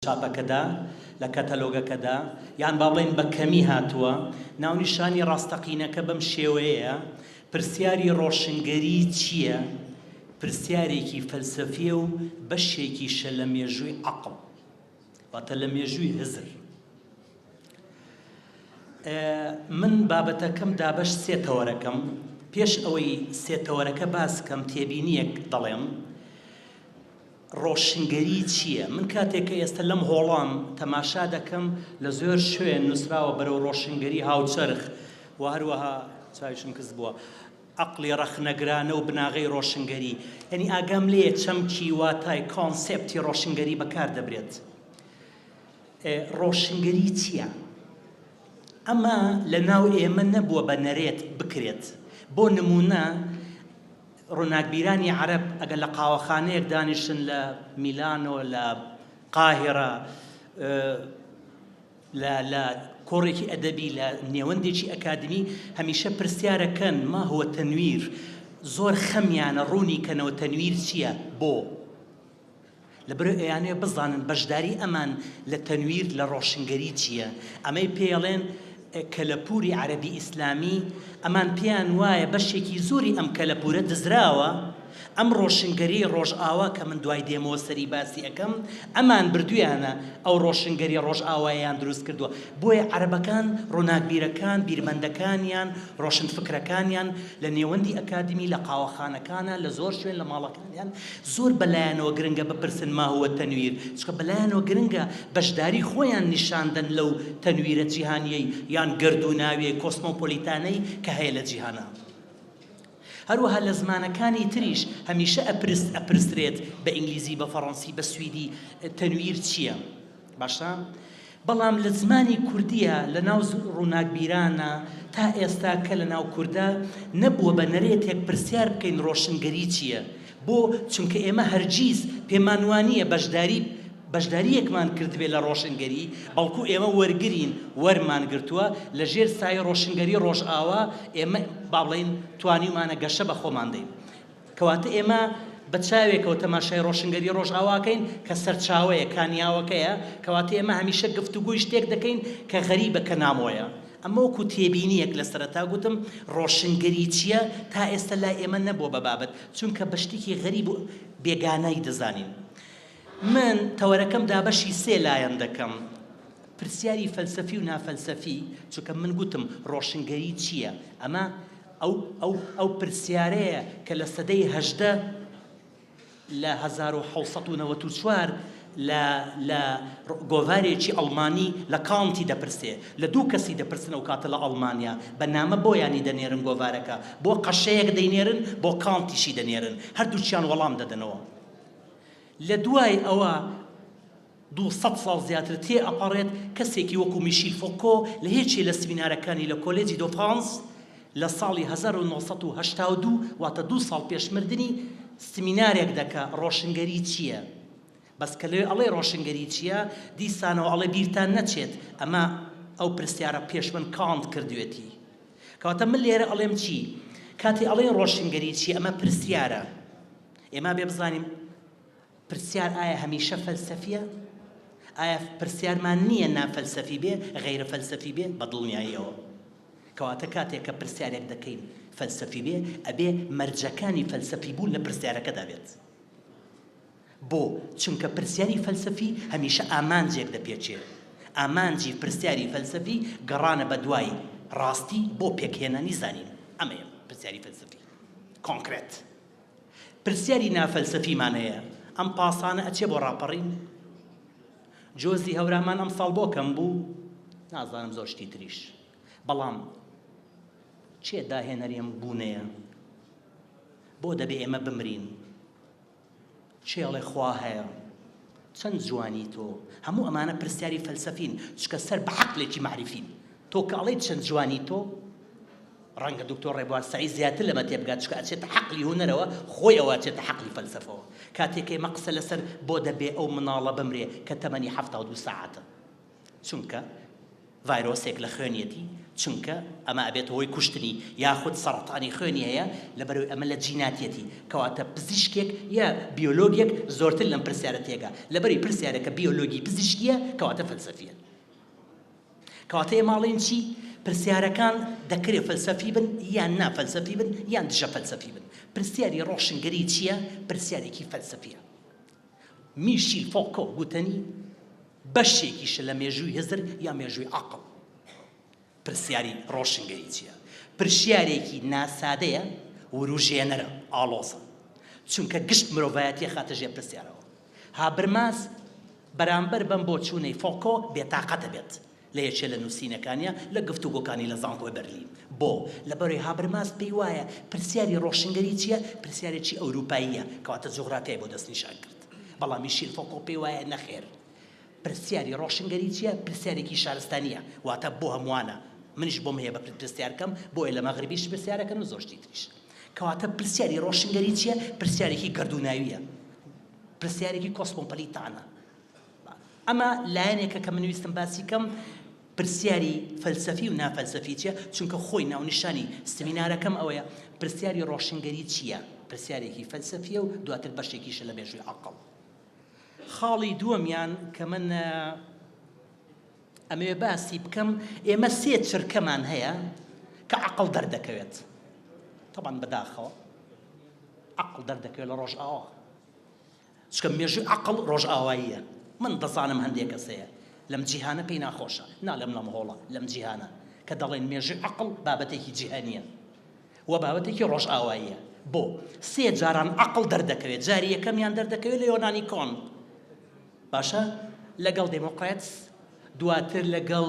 چاپەکەدا لە کەتەلۆگەکەدا یان با بڵێن بە کەمی هاتووە ناونیشانی ڕاستەقینەکە بەم شێوەیەیە پرسیاری ڕۆشنگەری چییە؟ پرسیارێکی فەلسەفیە و بەشێکیشە لە مێژووی عەقڵ واتە لە مێژووی هزر. من بابەتەکەم دابەش سێ تەوەرەکەم. پێش ئەوەی سێ تەوەرەکە باسکەم تێبینیەک دەڵێم ڕۆشنگەری چییە؟ من کاتێک کە ئێستا لەم هۆڵام تەماشا دەکەم لە زۆر شوێن نووسراوە بەرەو ڕۆشنگەری هاوچەرخ و هەروەها چاویشم کەس بووە عەقڵی ڕەخنەگرانە و بناغەی ڕۆشنگەری، یعنی ئاگام لێیە چەمکی واتای کۆنسێپتی ڕۆشنگەری بەکار دەبرێت. ڕۆشنگەری چییە؟ ئەمە لە ناو ئێمە نەبووە بە نەرێت بکرێت. بۆ نمونە ڕووناکبیرانی عەرەب ئەگەر لە قاوەخانەیەک دانیشن لە میلانۆ لە قاهێرە لە کۆڕێکی ئەدەبی لە نێوەندێکی ئەکادمی هەمیشە پرسیارەکەن ما هو تەنویر، زۆر خەمیانە ڕوونی کەنەوە تەنویر چییە؟ بۆ لەبەرەوەی ئەیانێ بزانن بەشداری ئەمان لە تەنویر لە ڕۆشنگەری چییە. ئەمەی پێڵێن کەلەپوری عەرەبی ئیسلامی، ئەمان پێیان وایە بەشێکی زۆری ئەم کەلەپورە دزراوە. ئەم ڕۆشنگەری ڕۆژئاوا کە من دوای دێمەوە سەری باسی ئەەکەم ئەمان بردویانە ئەو ڕۆشنگەری ڕۆژئاواییان دروست کردووە. بۆیە عەرەبەکان ڕووناکبیرەکان بیرمەندەکانیان ڕۆشنفکرەکانیان لە نێوەندی ئەکادمی لە قاوەخانەکانە لە زۆر شوێن لە ماڵەکانیان زۆر بەلایەنەوە گرنگە بپرسن ما هو تەنویر، چکە بەلایەنەوە گرنگە بەشداری خۆیان نیشاندن لەو تەنویرە جیهانیەی یان گردووناویە کۆسمۆپۆلیتانەی کە هەیە لە جیهانە. هەروەها لە زمانەکانی تریش هەمیشە ئەپرسرێت بە ئینگلیزی بە فەڕەنسی بە سویدی تەنویر چییە؟ باشە؟ بەڵام لە زمانی کوردیە لە ناو ڕووناکبیرانە تا ئێستا کە لە ناو کووردا نەبووە بە نەرێتێک پرسیار بکەین ڕۆشنگەری چییە. بۆ چونکە ئێمە هەرگیز پێمان وانییە بەشداریەکمان کردبێت لە ڕۆشنگەری، بەڵکو ئێمە وەرگرین وەرمان گرتووە لە ژێر سایە ڕۆشنگەری ڕۆژئاوا ئێمە با بڵێن توانیمانە گەشە بە خۆمان دەین. کەواتە ئێمە بە چاوێکەوە تەماشای ڕۆشنگەری ڕۆژئاواکەین کە سەرچاوەیە کانیاوەکەیە، کەواتە ئێمە هەمیشە گفتوگوی شتێک دەکەین کە غەریبە کە نامۆیە. ئەمە وەکو تێبینیەک لە سەرەتا گوتم ڕۆشنگەری چییە تا ئێستا لای ئێمە نەبووە بە بابەت، چونکە بە شتێکی غەریب و بێگانەی دەزانین. من تەوەرەکەم دابەشی سێ لایەن دەکەم، پرسیاری فەلسەفی و نافەلسەفی، چونکە من گوتم ڕۆشنگەری چییە. ئەمە ئەو پرسیارەیە کە لە سەدەی هەژدە لە 1794 لە گۆڤارێکی ئەڵمانی لە کانتی دەپرسێ، لە دوو کەسی دەپرسن ئەو کاتە لە ئەڵمانیا بە نامە بۆیانی دەنێرن گۆڤارەکە، بۆ قەشەیەک دەینێرن بۆ کانتیشی دەنێرن، هەردووچیان وەڵام دەدەنەوە. لە دوای ئەوە 200 ساڵ زیاتر تێ ئەپەڕێت کەسێکی وەکو میشیل فۆکۆ لە هیچی لە سمینارەکانی لە کۆلێجی دۆ فرانس لە ساڵی 1982 واتە 2 ساڵ پێشمردنی سمینارێک دەکا ڕۆشنگەری چییە. بەس کە لەوێ ئەڵێ ڕۆشنگەری چییە دیسانەوە ئەڵێ بیرتان نەچێت ئەمە ئەو پرسیارە پێش من کانت کردوێتی. کەواتە من لێرە ئەڵێم چی؟ کاتی ئەڵێن ڕۆشنگەری چی ئەمە پرسیارە. ئێمە بێ بزانیم پرسیار ئایا هەمیشە فەلسەفیە؟ ئایا پرسیارمان نییە نافەلسەفی بێ غەیرە فەلسەفی بێ؟ بە دڵنیاییەوە. کەواتە کاتێک کە پرسیارێک دەکەین فەلسەفی بێ ئەبێ مەرجەکانی فەلسەفی بوون لە پرسیارەکەدا بێت. بۆ چونکە پرسیاری فەلسەفی هەمیشە ئامانجێک دەپێچێت. ئامانجی پرسیاری فەلسەفی گەڕانە بە دوای ڕاستی بۆ پێکهێنانی زانین. ئەمەیە پرسیاری فەلسەفی کۆنکرێت. پرسیاری نافەلسەفیمانەیە ئەم پاسانە ئەچێ بۆ ڕاپەڕین. جۆزی هەورامان ئەم ساڵ بۆ کەم بوو، نازانم زۆر شتی تریش، بەڵام چێ داهێنەرێم بوونەیە بۆ دەبێ ئێمە بمرین؟ چێڵێ خوا هەیە، چەند جوانی تۆ، هەموو ئەمانە پرسیاری فەلسەفین، چکە سەر بە عەقلێکی معریفین. تۆ کە ئەڵێ چەند جوانی تۆ، ڕەنگە دکتۆر ڕێبوار سەعید زیاتر لەمە تێبگات، چکە ئەچێتە حەقلی هونەرەوە خۆی ئەوە ئەچێتە حەقلی فەلسەفەوە. کاتێک ئێمە قسە لەسەر بۆ دەبێ ئەو مناڵە بمرێ کە تەمەنی 72 ساعەتە، چونکە ڤایرۆسێک لە خوێنیەتی چونکە ئەمە ئەبێت هۆی کوشتنی یاخود سەرەتانی خوێنی هەیە لەبەرەوەی ئەمە لە جیناتیەتی کەواتە پزیشکێک یا بیۆلۆگێک زۆرتر لەم پرسیارە تێگا لەبەری پرسیارەکە بیۆلۆگی پزیشکیە کەواتە فەلسەفیە کەواتە ماڵین چی پرسیارەکان دەکرێت فەلسەفی بن یان نافەلسەفی بن یان دژە فەلسەفی بن پرسیاری ڕۆشنگەری چییە پرسیارێکی فەلسەفیە میشیل فۆکۆ گوتنی بەشێکیشە لە مێژووی هزر یا مێژووی عەقڵ پرسیاری ڕۆشنگەری چییە پرسیارێکی ناسادەیە وروژێنەرە ئاڵۆزە چونکە گشت مرۆڤایەتی خاتە ژێر پرسیارەوە هابرماس بەرامبەر بەم بۆ چوونەی فۆکۆ بێتاقەتە بێت لە یەکێ لە نووسینەکانیە لە گفتوگۆکانی لە زانکۆی بەرلین بۆ لەبەرەوەی هابرماس پێی وایە پرسیاری ڕۆشنگەری چییە پرسیارێکی ئەوروپاییە کەواتە جوغرافیای بۆ دەستنیشان کرد بەڵام میشیل فۆکۆ پێی وایە نەخێر پرسیاری ڕۆشنگەری چییە پرسیارێکی شارستانیە واتە بۆ هەمووانە منیش بۆم هەیە بە پرسیارکەم بۆیە لە مەغربیش پرسیارەکەن و زۆرشتی تریش کەواتە پرسیاری ڕۆشنگەری چییە پرسیارێکی گردووناویە پرسیارێکی کۆسمۆپۆلیتانە ئەمە لایەنێکە کە من ویستم باسی کەم پرسیاری فەلسەفی و نافەلسەفی چییە چونکە خۆی ناونیشانی سمینارەکەم ئەوەیە پرسیاری ڕۆشنگەری چییە پرسیارێکی فەلسەفیە و دواتر بەشێکیشە لە مێژووی عەقڵ خاڵی دووەمیان کە من ئەمەوێ باسی بکەم ئێمە سێ چرکەمان هەیە کە عەقڵ دەردەکەوێت طبعاً بەداخەوە عەقڵ دەردەکەوێت لە ڕۆژئاوا چونکە مێژووی عەقڵ ڕۆژئاواییە من دەزانم هەندێک کەس هەیە لەم جیهانە پێی ناخۆشە نالەم لەم هۆڵە لەم جیهانە کە دەڵێن مێژووی عەقڵ بابەتێکی جیهانیە و بابەتێکی ڕۆژئاواییە بۆ سێ جاران عەقڵ دەردەکەوێت جاری یەکەمیان دەردەکەوێت لە یۆنانی کۆن باشە لەگەڵ دێمۆکراتس دواتر لەگەڵ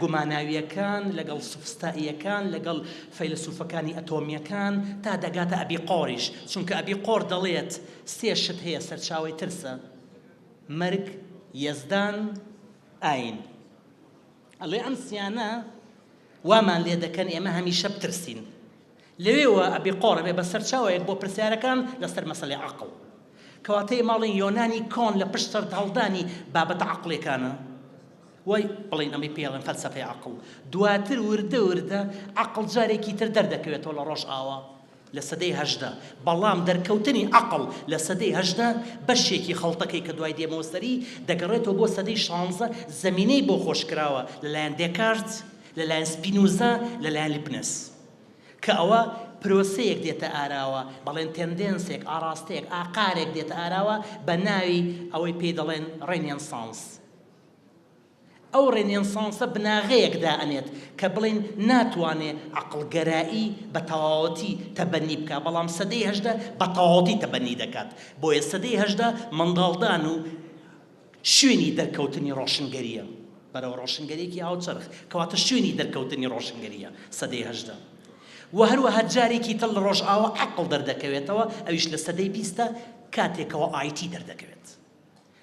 گوماناویەکان لەگەڵ سوفستائیەکان لەگەڵ فەیلسوفەکانی ئەتۆمیەکان تا دەگاتە ئەبی قۆریش چونکە ئەبی قۆر دەڵێت سێ شت هەیە سەرچاوەی ترسە مەرگ یەزدان ئاین ئەڵێ ئەم سیانە وامان لێ دەکەن ئێمە هەمیشە بترسین لەوێوە ئەبی قۆڕ بێ بە سەرچاوەیەک بۆ پرسیارەکان لەسەر مەسەلەی عەقڵ کەواتەی ماڵین یۆنانی کۆن لە پشت سەر هەڵدانی بابەتە عەقڵێکانە وای بڵین ئەمەی پێڵێن فەلسەفەی عەقڵ دواتر وردە وردە عەقڵ جارێکی تر دەردەکەوێتەوە لە ڕۆژئاوا لە سەدەی هەژدە بەڵام دەرکەوتنی عەقڵ لە سەدەی هەژدە بەشێکی خەڵتەکەی کە دوای دێمەوە سەری دەگەڕێتەوە بۆ سەدەی شانزە زەمینەی بۆ خۆشکراوە لەلایەن دێکارت لەلایەن سپینوزا لەلایەن لیبنس کە ئەوە پرۆسەیەک دێتە ئاراوە بەڵێن تێندێنسێک ئاراستەیەک ئاقارێک دێتە ئاراوە بە ناوی ئەوەی پێی دەڵێن ڕێنێنسانس ئەو ڕێنێنسانسە بناغەیەکدا ئەنێت کە بڵێن ناتوانێ عەقڵگەرایی بە تەواوەتی تەبەنی بکات بەڵام سەدەی هەژدە بە تەواوەتی تەبەنی دەکات بۆیە سەدەی هەژدە منداڵدان و شوێنی دەرکەوتنی ڕۆشنگەریە بەرەو ڕۆشنگەریەکی هاوچەرخ کەواتە شوێنی دەرکەوتنی ڕۆشنگەریە سەدەی هەژدە و هەروەها جارێکی تر لە ڕۆژئاوا عەقڵ دەردەکەوێتەوە ئەویش لە سەدەی بیستە کاتێکەوە ئایتی دەردەکەوێت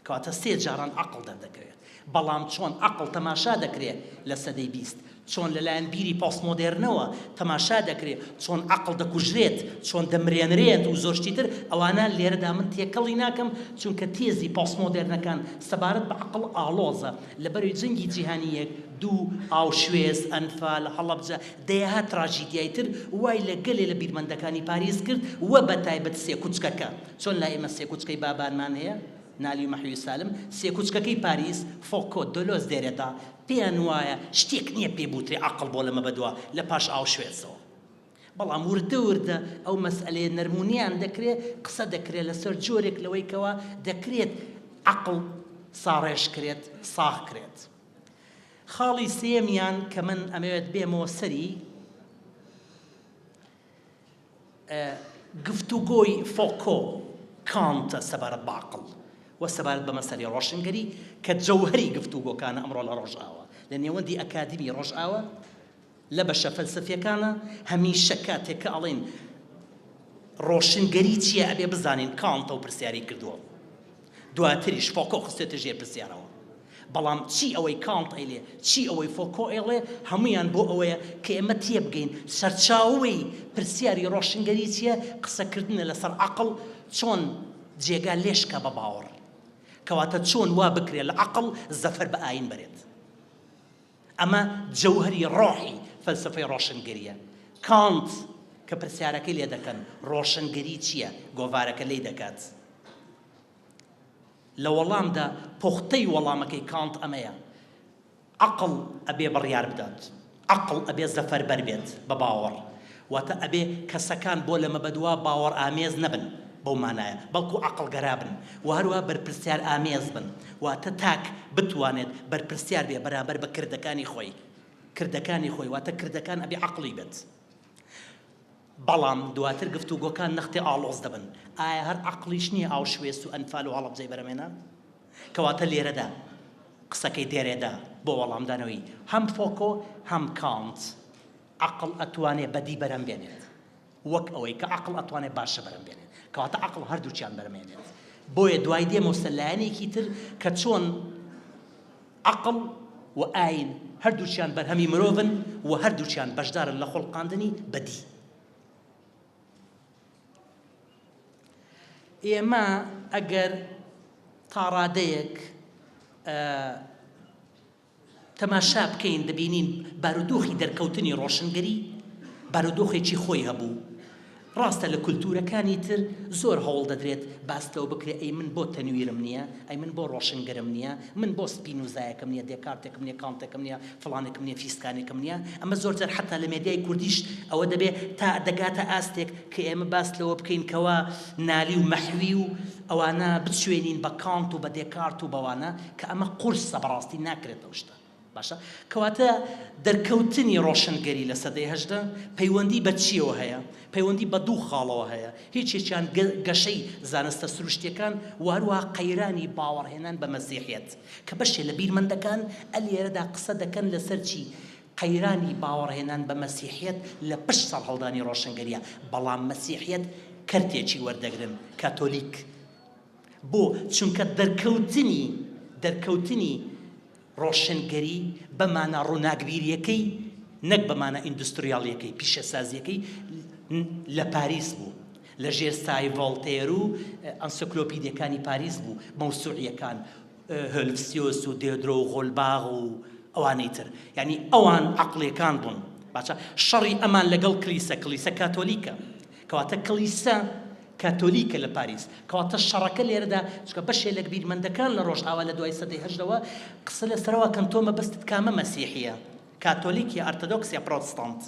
کەواتە سێ جاران عەقڵ دەردەکەوێت بەڵام چۆن عەقڵ تەماشا دەکرێت لە سەدەی بیست چۆن لەلایەن بیری پۆستمۆدێرنەوە تەماشا دەکرێت چۆن عەقڵ دەکوژرێت چۆن دەمرێنرێت و زۆرشتی تر ئەوانە لێرەدا من تێکەڵی ناکەم چونکە تێزی پۆستمۆدێرنەکان سەبارەت بە عەقڵ ئاڵۆزە لەبەروی جەنگی جیهانی یەک دوو ئاوشوێز ئەنفال هەڵەبجە دەیەها تراژیدیای تر وای لە گەلێ لە بیرمەندەکانی پاریس کرد وە بەتایبەت سێ کوچکەکە چۆن لای ئێمە سێ کوچکەی بابانمان هەیە نالی و مەحوی سالم سێ کوچکەکەی پاریس فۆکۆ دۆلۆز دێرێدا پێیان وایە شتێک نییە پێبووترێ عەقڵ بۆ لەمە بەدووە لە پاش ئاوشوێزەوە بەڵام وردە وردە ئەو مەسئلەیە نەرمونیان دەکرێت قسە دەکرێت لەسەر جۆرێک لەوەی کەوە دەکرێت عەقڵ ساڕێژ کرێت ساغ کرێت خاڵی سێمیان کە من ئەمەوێت بێمەوە سەری گفتوگۆی فۆکۆ کانتە سەبارەت بە عەقڵ و سەبارەت بە مەسەلەی ڕۆشنگەری کە جەوهەری گفتوگۆکانە ئەمڕۆ لە ڕۆژئاوا لە نێوەندی ئەکادیمی ڕۆژئاوا لە بەشە فەلسەفیەکانە هەمیشە کاتێک کە ئەڵێن ڕۆشنگەری چییە ئەبێ بزانین کانتە و پرسیاری کردووە دواتریش فۆکۆ خستێتە ژێر پرسیارەوە بەڵام چی ئەوەی کانت ئەیڵێ چی ئەوەی فۆکۆ ئەیڵێ هەمویان بۆ ئەوەیە کە ئێمە تێبگەین سەرچاوەی پرسیاری ڕۆشنگەری چییە قسەکردنە لەسەر عەقڵ چۆن جێگا لێشکە بە باوەڕ کەواتە چۆن وا بکرێت لە عەقڵ زەفەر بە ئاین بەرێت ئەمە جەوهەری ڕۆحی فەلسفەی ڕۆشنگەریە. کانت کە پرسیارەکەی لێ دەکەن ڕۆشنگەری چییە، گۆڤارەکە لێی دەکات. لە وەڵامدا پوختەی وەڵامەکەی کانت ئەمەیە: عەقڵ ئەبێ بڕیار بدات، عەقڵ ئەبێ زەفەربەر بێت بە باوەڕ، واتە ئەبێ کەسەکان بۆ لەمە بەدوا باوەڕ ئامێز نەبن بەو مانایە، بەڵکو عەقڵگەرا بن و هەروە بەرپرسیار ئامێز بن، واتە تاک بتوانێت بەرپرسیار بێ بەرامبەر بە کردەکانی خۆی. واتە کردەکان ئەبێ عەقڵی بێت. بەڵام دواتر گفتوگۆکان نەختی ئاڵۆز دەبن. ئایا هەر عەقڵیش نییە ئاو شوێست و ئەنفال و هەڵەبجەی بەرەمێنە؟ کەواتە لێرەدا قسەکەی دێرێدا بۆ وەڵامدانەوەی هەم فۆکۆ هەم کانت عەقڵ ئەتوانێ بەدی بەرەم بێنێت، وەک ئەوەی کە عەقڵ ئەتوانێ باشە بەرەم بێنێت، کەواتە عەقڵ هەردووچیان بەرەمێنێت. بۆیە دوای دێمە سەلایەنێکی تر کە چۆن عەقڵ و ئاین هەردووچیان بەرهەمی مرۆڤن و هەردووچیان بەشدارن لە خۆڵقاندنی بەدی. ئێمە ئەگەر تا ڕادەیەک تەماشا بکەین دەبینین بارودۆخی دەرکەوتنی ڕۆشنگەری بارودۆخێکی خۆی هەبوو. ڕاستە لە کولتورەکانی تر زۆر هەوڵ دەدرێت باستەوە بکرێ ئەی من بۆ تەنویرم نییە، ئەی من بۆ ڕۆشنگەرم نییە، من بۆ سپینوزایەکەم نییە، دێکارتێکم نییە، کانتێکم نییە، فڵانێکم نییە، فیسکانێکم نییە. ئەمە زۆرجار حتا لە مێدیای کوردیش ئەوە دەبێت تا دەگاتە ئاستێک کە ئێمە باس لەوە بکەین کەوا نالی و مەحوی و ئەوانە بچوێنین بە کانت و بە دێکارت و بەوانە کە ئەمە قورسە بەڕاستی ناکرێتەوە شتە. باشە کەواتە دەرکەوتنی ڕۆشنگەری لە سەدەی هەژدە پەیوەندی بە چیەوە هەیە؟ پەیوەندی بە دوو خاڵەوە هەیە. هیچێکیان گەشەی زانستە سروشتیەکان و هەروەها قەیرانی باوەڕهێنان بە مەسیحیەت کە بەشێ لە بیرمەندەکان ئەلێرەدا قسە دەکەن لەسەر چی؟ قەیرانی باوەڕهێنان بە مەسیحیەت لە پشت ساڵ هەڵدانی ڕۆشنگەریە، بەڵام مەسیحیەت کەرتێکی وەردەگرن کاتۆلیک. بۆ چونکە دەرکەوتنی ڕۆشنگەری بەمانە ڕووناکبیریەکەی نەک بەمانە ئیندوستریاڵیەکەی پیشەسازیەکەی لە پاریس بوو، لە ژێرستای ڤۆڵتێر و ئەنسیکلۆپیدیەکانی پاریس بوو، مەوسوعیەکان هۆلفسیۆس و دێدرۆ و غۆلباغ و ئەوانەی تر. یعنی ئەوان عەقڵیەکان بوون. باشە شەڕی ئەمان لەگەڵ کلیسە کاتۆلیکە، کەواتە کلیسە کاتۆلیکە لە پاریس، کەواتە شەڕەکە لێرەدا چکە بەشێ لە بیرمەندەکان لە ڕۆژئاوا لە دوای سەدەی هەژدەوە قسە لەسەرەوە کەن تۆ مەبەستت کامە مەسیحیە، کاتۆلیک یا ئەرتۆدۆکس یا پرۆتستانت.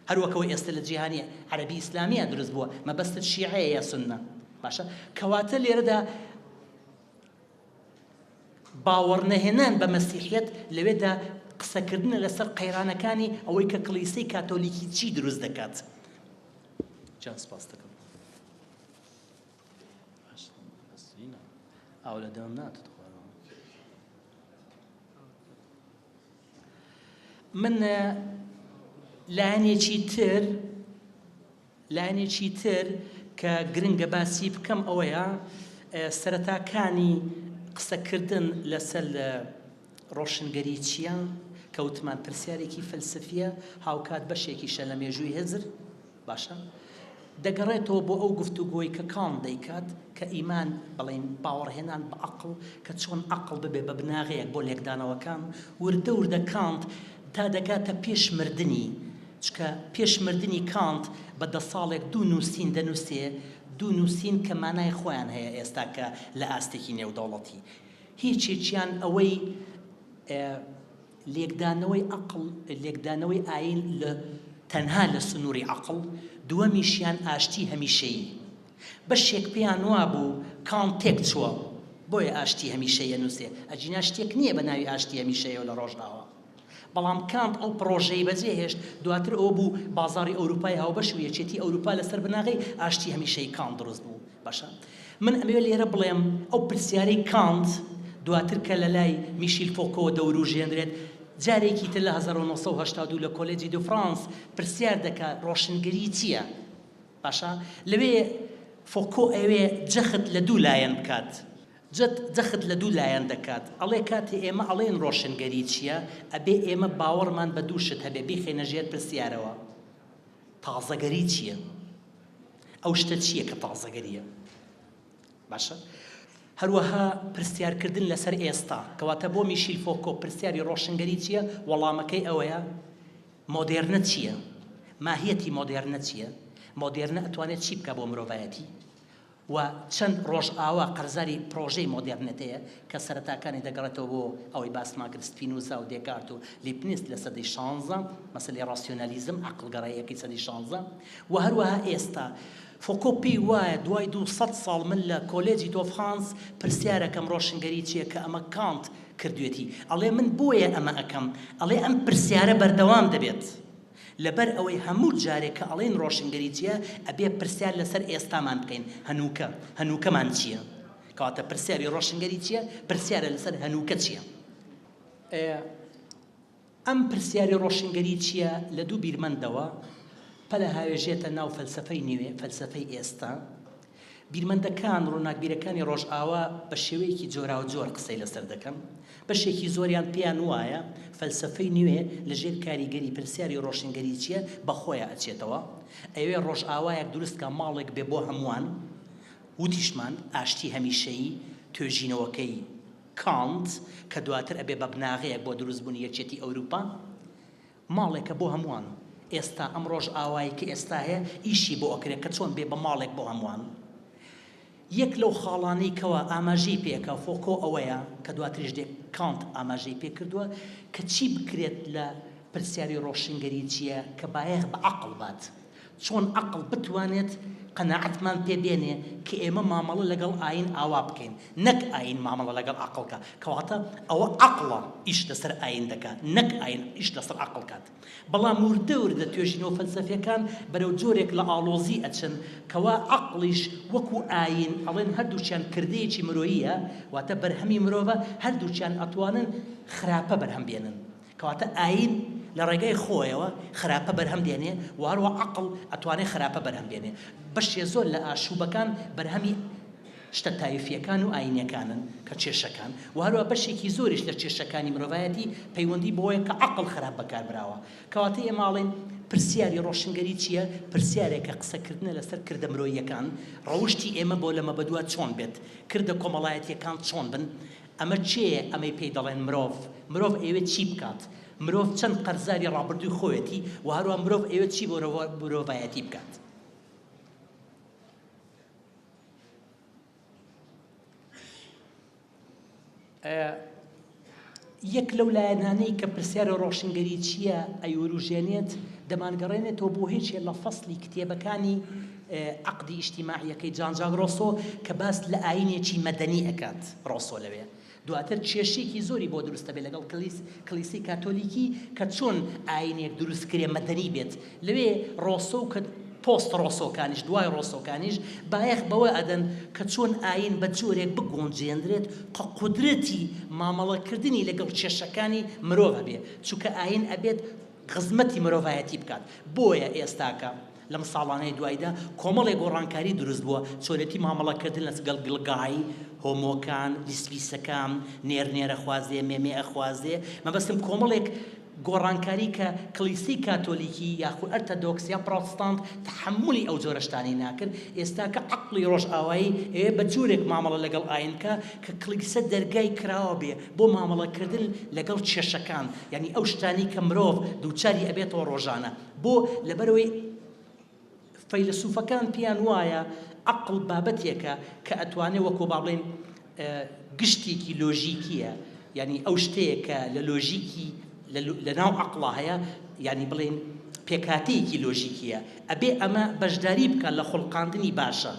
هەروەکەوە ئێستا لە جیهانی عەرەبی ئیسلامیە دروست بووە، مەبەستت شیعەیە یا سوننە. باشە کەواتە لێرەدا باوەڕ نەهێنان بە مەسیحیەت لەوێدا قسەکردنە لەسەر قەیرانەکانی ئەوەی کە کلیسەی کاتۆلیکی چی دروست دەکات. جان سپاس دەکەم. ئاو لە دەم ناتت خوارەوە. من لایەنێکی تر کە گرنگە باسی بکەم ئەوەیە سەرەتاکانی قسەکردن لەسەر ڕۆشنگەری چییە کە وتمان پرسیارێکی فەلسەفیە هاوکات بەشێکیشە لە مێژووی هێزر. باشە دەگەڕێتەوە بۆ ئەو گفتوگۆی کە کان دەیکات کە ئیمان بەڵێن باوەڕهێنان بە عەقڵ کە چۆن عەقڵ ببێ بە بناغەیەک بۆ لێکدانەوەکان وردە وردە کانت تا دەگاتە پێشمردنی، چکە پێشمردنی کانت بە 10 ساڵێک 2 نووسین دەنووسێ، 2 نووسین کە مانای خۆیان هەیە ئێستا کە لە ئاستێکی نێودەوڵەتی هیچێکیان ئەوەی لێکدانەوەی عەقڵ لێکدانەوەی ئاین لە تەنها لە سنووری عەقڵ، دووەمیشیان ئاشتی هەمیشەیی. بەشێک پێیان وابوو کانت تێک چووە بۆیە ئاشتی هەمیشەیە نووسێ، ئەجینا شتێک نییە بە ناوی ئاشتی هەمیشەیە لە ڕۆژئاوا. بەڵام کانت ئەو پرۆژەی بەجێهێشت دواتر ئەوە بوو بازاڕی ئەوروپای هاوبەش و یەکێتی ئەوروپا لەسەر بناغی ئاشتی هەمیشەی کانت دروست بوو. باشە من ئەمەوێت لێرە بڵێم ئەو پرسیارەی کانت دواتر کە لە لای میشیل فۆکۆ دەوروژێنرێت جارێکی تر لە 1982 لە کۆلێجی دو فرانس پرسیار دەکات ڕۆشنگەری چییە؟ باشە لەوێ فۆکۆ ئەوێ جەخت لە دوو لایەن بکات، جەخت لە دوو لایەن دەکات. ئەڵێ کاتی ئێمە ئەڵێن ڕۆشنگەری چییە ئەبێ ئێمە باوەڕمان بە دوو شت هەبێ بیخێنە ژێر پرسیارەوە. تازەگەری چییە؟ ئەو شتە چییە کە تازەگەریە؟ باشە هەروەها پرسیارکردن لەسەر ئێستا کەواتە بۆ میشیل فۆکۆ پرسیاری ڕۆشنگەری چییە؟ وەڵامەکەی ئەوەیە مۆدێرنە چییە؟ ماهیەتی مۆدێرنە چییە؟ مۆدێرنە ئەتوانێت چی بکە بۆ مرۆڤایەتی؟ و چەند ڕۆژئاوا قەرزاری پرۆژەی مۆدێرنێتەیە کە سەرەتاکانی دەگەڕێتەوە بۆ ئەوەی باسمان کرد سپینوزا و دێکارت و لیبنیس لە سەدەی 16 مەسەلەی ڕاسیۆنالیزم عەقڵگەڕاییەکەی سەدەی 16 و هەروەها ئێستا فۆکۆ پێی وایە دوای 200 ساڵ من لە کۆلێجی دۆ فرانس پرسیارەکەم ڕۆشنگەری چییە کە ئەمە کانت کردوێتی ئەڵێ من بۆیە ئەمە ئەەکەم ئەڵێ ئەم پرسیارە بەردەوام دەبێت لەبەر ئەوەی هەموو جارێک کە ئەڵێن ڕۆشنگەری چییە ئەبێ پرسیار لەسەر ئێستامان بکەین هەنووکەمان چییە؟ کەواتە پرسیاری ڕۆشنگەری چییە؟ پرسیارە لەسەر هەنووکە چییە؟ ئەم پرسیاری ڕۆشنگەری چییە لە دوو بیرمەندەوە پەلە هاوێژێتە ناو فەلسەفەی نوێ فەلسەفەی ئێستا بیرمەندەکان ڕووناکبیرەکانی ڕۆژئاوا بە شێوەیەکی جۆرا و جۆر قسەی لەسەر دەکەن بەشێکی زۆریان پێیان وایە فەلسەفەی نوێ لەژێر کاریگەری پرسیاری ڕۆشنگەری چییە بەخۆیە ئەچێتەوە ئەوێ ڕۆژئاوایەک دروستکە ماڵێک بێ بۆ هەمووان وتیشمان ئاشتی هەمیشەیی توێژینەوەکەی کانت کە دواتر ئەبێ بە بناغەیەک بۆ دروستبوونی یەکێتی ئەوروپا ماڵێکە بۆ هەمووان ئێستا ئەم ڕۆژئاوایی کە ئێستا هەیە ئیشی بۆ ئەکرێت کە چۆن بێ بە ماڵێک بۆ هەمووان یەک لەو خاڵانەی کەوە ئاماژەی پێکە فۆکۆ ئەوەیە کە دواتریش دێک کانت ئاماژەی پێ کردووە کە چی بکرێت لە پرسیاری ڕۆشنگەری چییە کە بایەخ بە عەقڵ بات چۆن عەقڵ بتوانێت قەناعەتمان پێبێنێ کە ئێمە مامەڵە لەگەڵ ئاین ئاوا بکەین نەک ئاین مامەڵە لەگەڵ عەقڵکە کەواتە ئەوە عەقڵە ئیش لەسەر ئاین دەکات نەک ئاین ئیش لەسەر عەقڵ کات بەڵام وردە وردە توێژینەوە فەلسەفیەکان بەرەو جۆرێک لە ئاڵۆزی ئەچن کەوا عەقڵیش وەکو ئاین ئەڵێن هەردووچیان کردەیەکی مرۆییە واتە بەرهەمی مرۆڤە هەردووچیان ئەتوانن خراپە بەرهەم بێنن کەواتە ئاین لە ڕێگەی خۆیەوە خراپە بەرهەم دێنێ و هەروە عەقڵ ئەتوانێت خراپە بەرهەم بێنێ بەشێ زۆر لە ئاشوبەکان بەرهەمی شتە تایفیەکان و ئاینیەکانن کە کێشەکان و هەروە بەشێکی زۆریش لە کێشەکانی مرۆڤایەتی پەیوەندی بۆیە کە عەقڵ خراپ بەکاربراوە کەواتە ئێمە ئاڵێن پرسیاری ڕۆشنگەری چییە؟ پرسیارێکە قسەکردنە لەسەر کردە مرۆییەکان ڕەوشتی ئێمە بۆ لەمە بەدووە چۆن بێت کردە کۆمەڵایەتیەکان چۆن بن ئەمە چێە ئەمەی پێی دەڵێن مرۆڤ ئەوێ چی بکات مرۆڤ چەند قەرزاری ڕابردووی خۆیەتی و هەروە مرۆڤ ئەوێ چی بۆ مرۆڤایەتی بکات یەک لەو لایەنانەی کە پرسیارە ڕۆشنگەری چییە ئەیوروژێنێت دەمانگەڕێنێتەوە بۆ هیچێ لە فەسلی کتێبەکانی عەقدی ئیجتیماعیەکەی جان ژاک ڕۆسۆ کە باس لە ئاینێکی مەدەنی ئەکات ڕۆسۆ لەوێ دواتر کێشێکی زۆری بۆ دروستە بێت لەگەڵ کلیسی کاتۆلیکی کە چۆن ئاینێک دروستکرێ مەدەنی بێت لەوێ ڕۆسۆ کە پۆست ڕۆسۆکانیش دوای ڕۆسۆکانیش بایەخ بەوە ئەدەن کە چۆن ئاین بە جۆرێک بگۆنجێنرێت کە قودرەتی مامەڵەکردنی لەگەڵ کێشەکانی مرۆڤ هەبێ چونکە ئاین ئەبێت خزمەتی مرۆڤایەتی بکات بۆیە ئێستاکە لەم ساڵانەی دوایدا کۆمەڵێک گۆڕانکاری دروست بووە چۆنێتی مامەڵەکردن لەگەڵ گڵگای هۆمۆکان لیسبیسەکان نێرنێرە خوازێ مێمێ ئەخوازێ مەبەستم کۆمەڵێک گۆڕانکاری کە کلیسی کاتۆلیکی یاخود ئەرتەدۆکسیا پڕۆتستانت تحملی ئەو جۆرە شتانی ناکرد ئێستا کە عەقڵی ڕۆژئاوایی ئەوێ بە جۆرێک مامەڵە لەگەڵ ئاینکە کە کلیسە دەرگای کراوە بێ بۆ مامەڵەکردن لەگەڵ کێشەکان یعنی ئەو شتانی کە مرۆڤ دووچاری ئەبێتەوە ڕۆژانە بۆ لەبەرەوەی فەیلسوفەکان پێیان وایە عەقڵ بابەتێکە کە ئەتوانێت وەکو باڵێن گشتێکی لۆژیکیە یعنی ئەو شتەیە کە لە لۆژیکی لە ناو عەقڵا هەیە یعنی بڵێن پێکهاتەیەکی لۆژیکیە ئەبێ ئەمە بەشداری بکات لە خوڵقاندنی باشە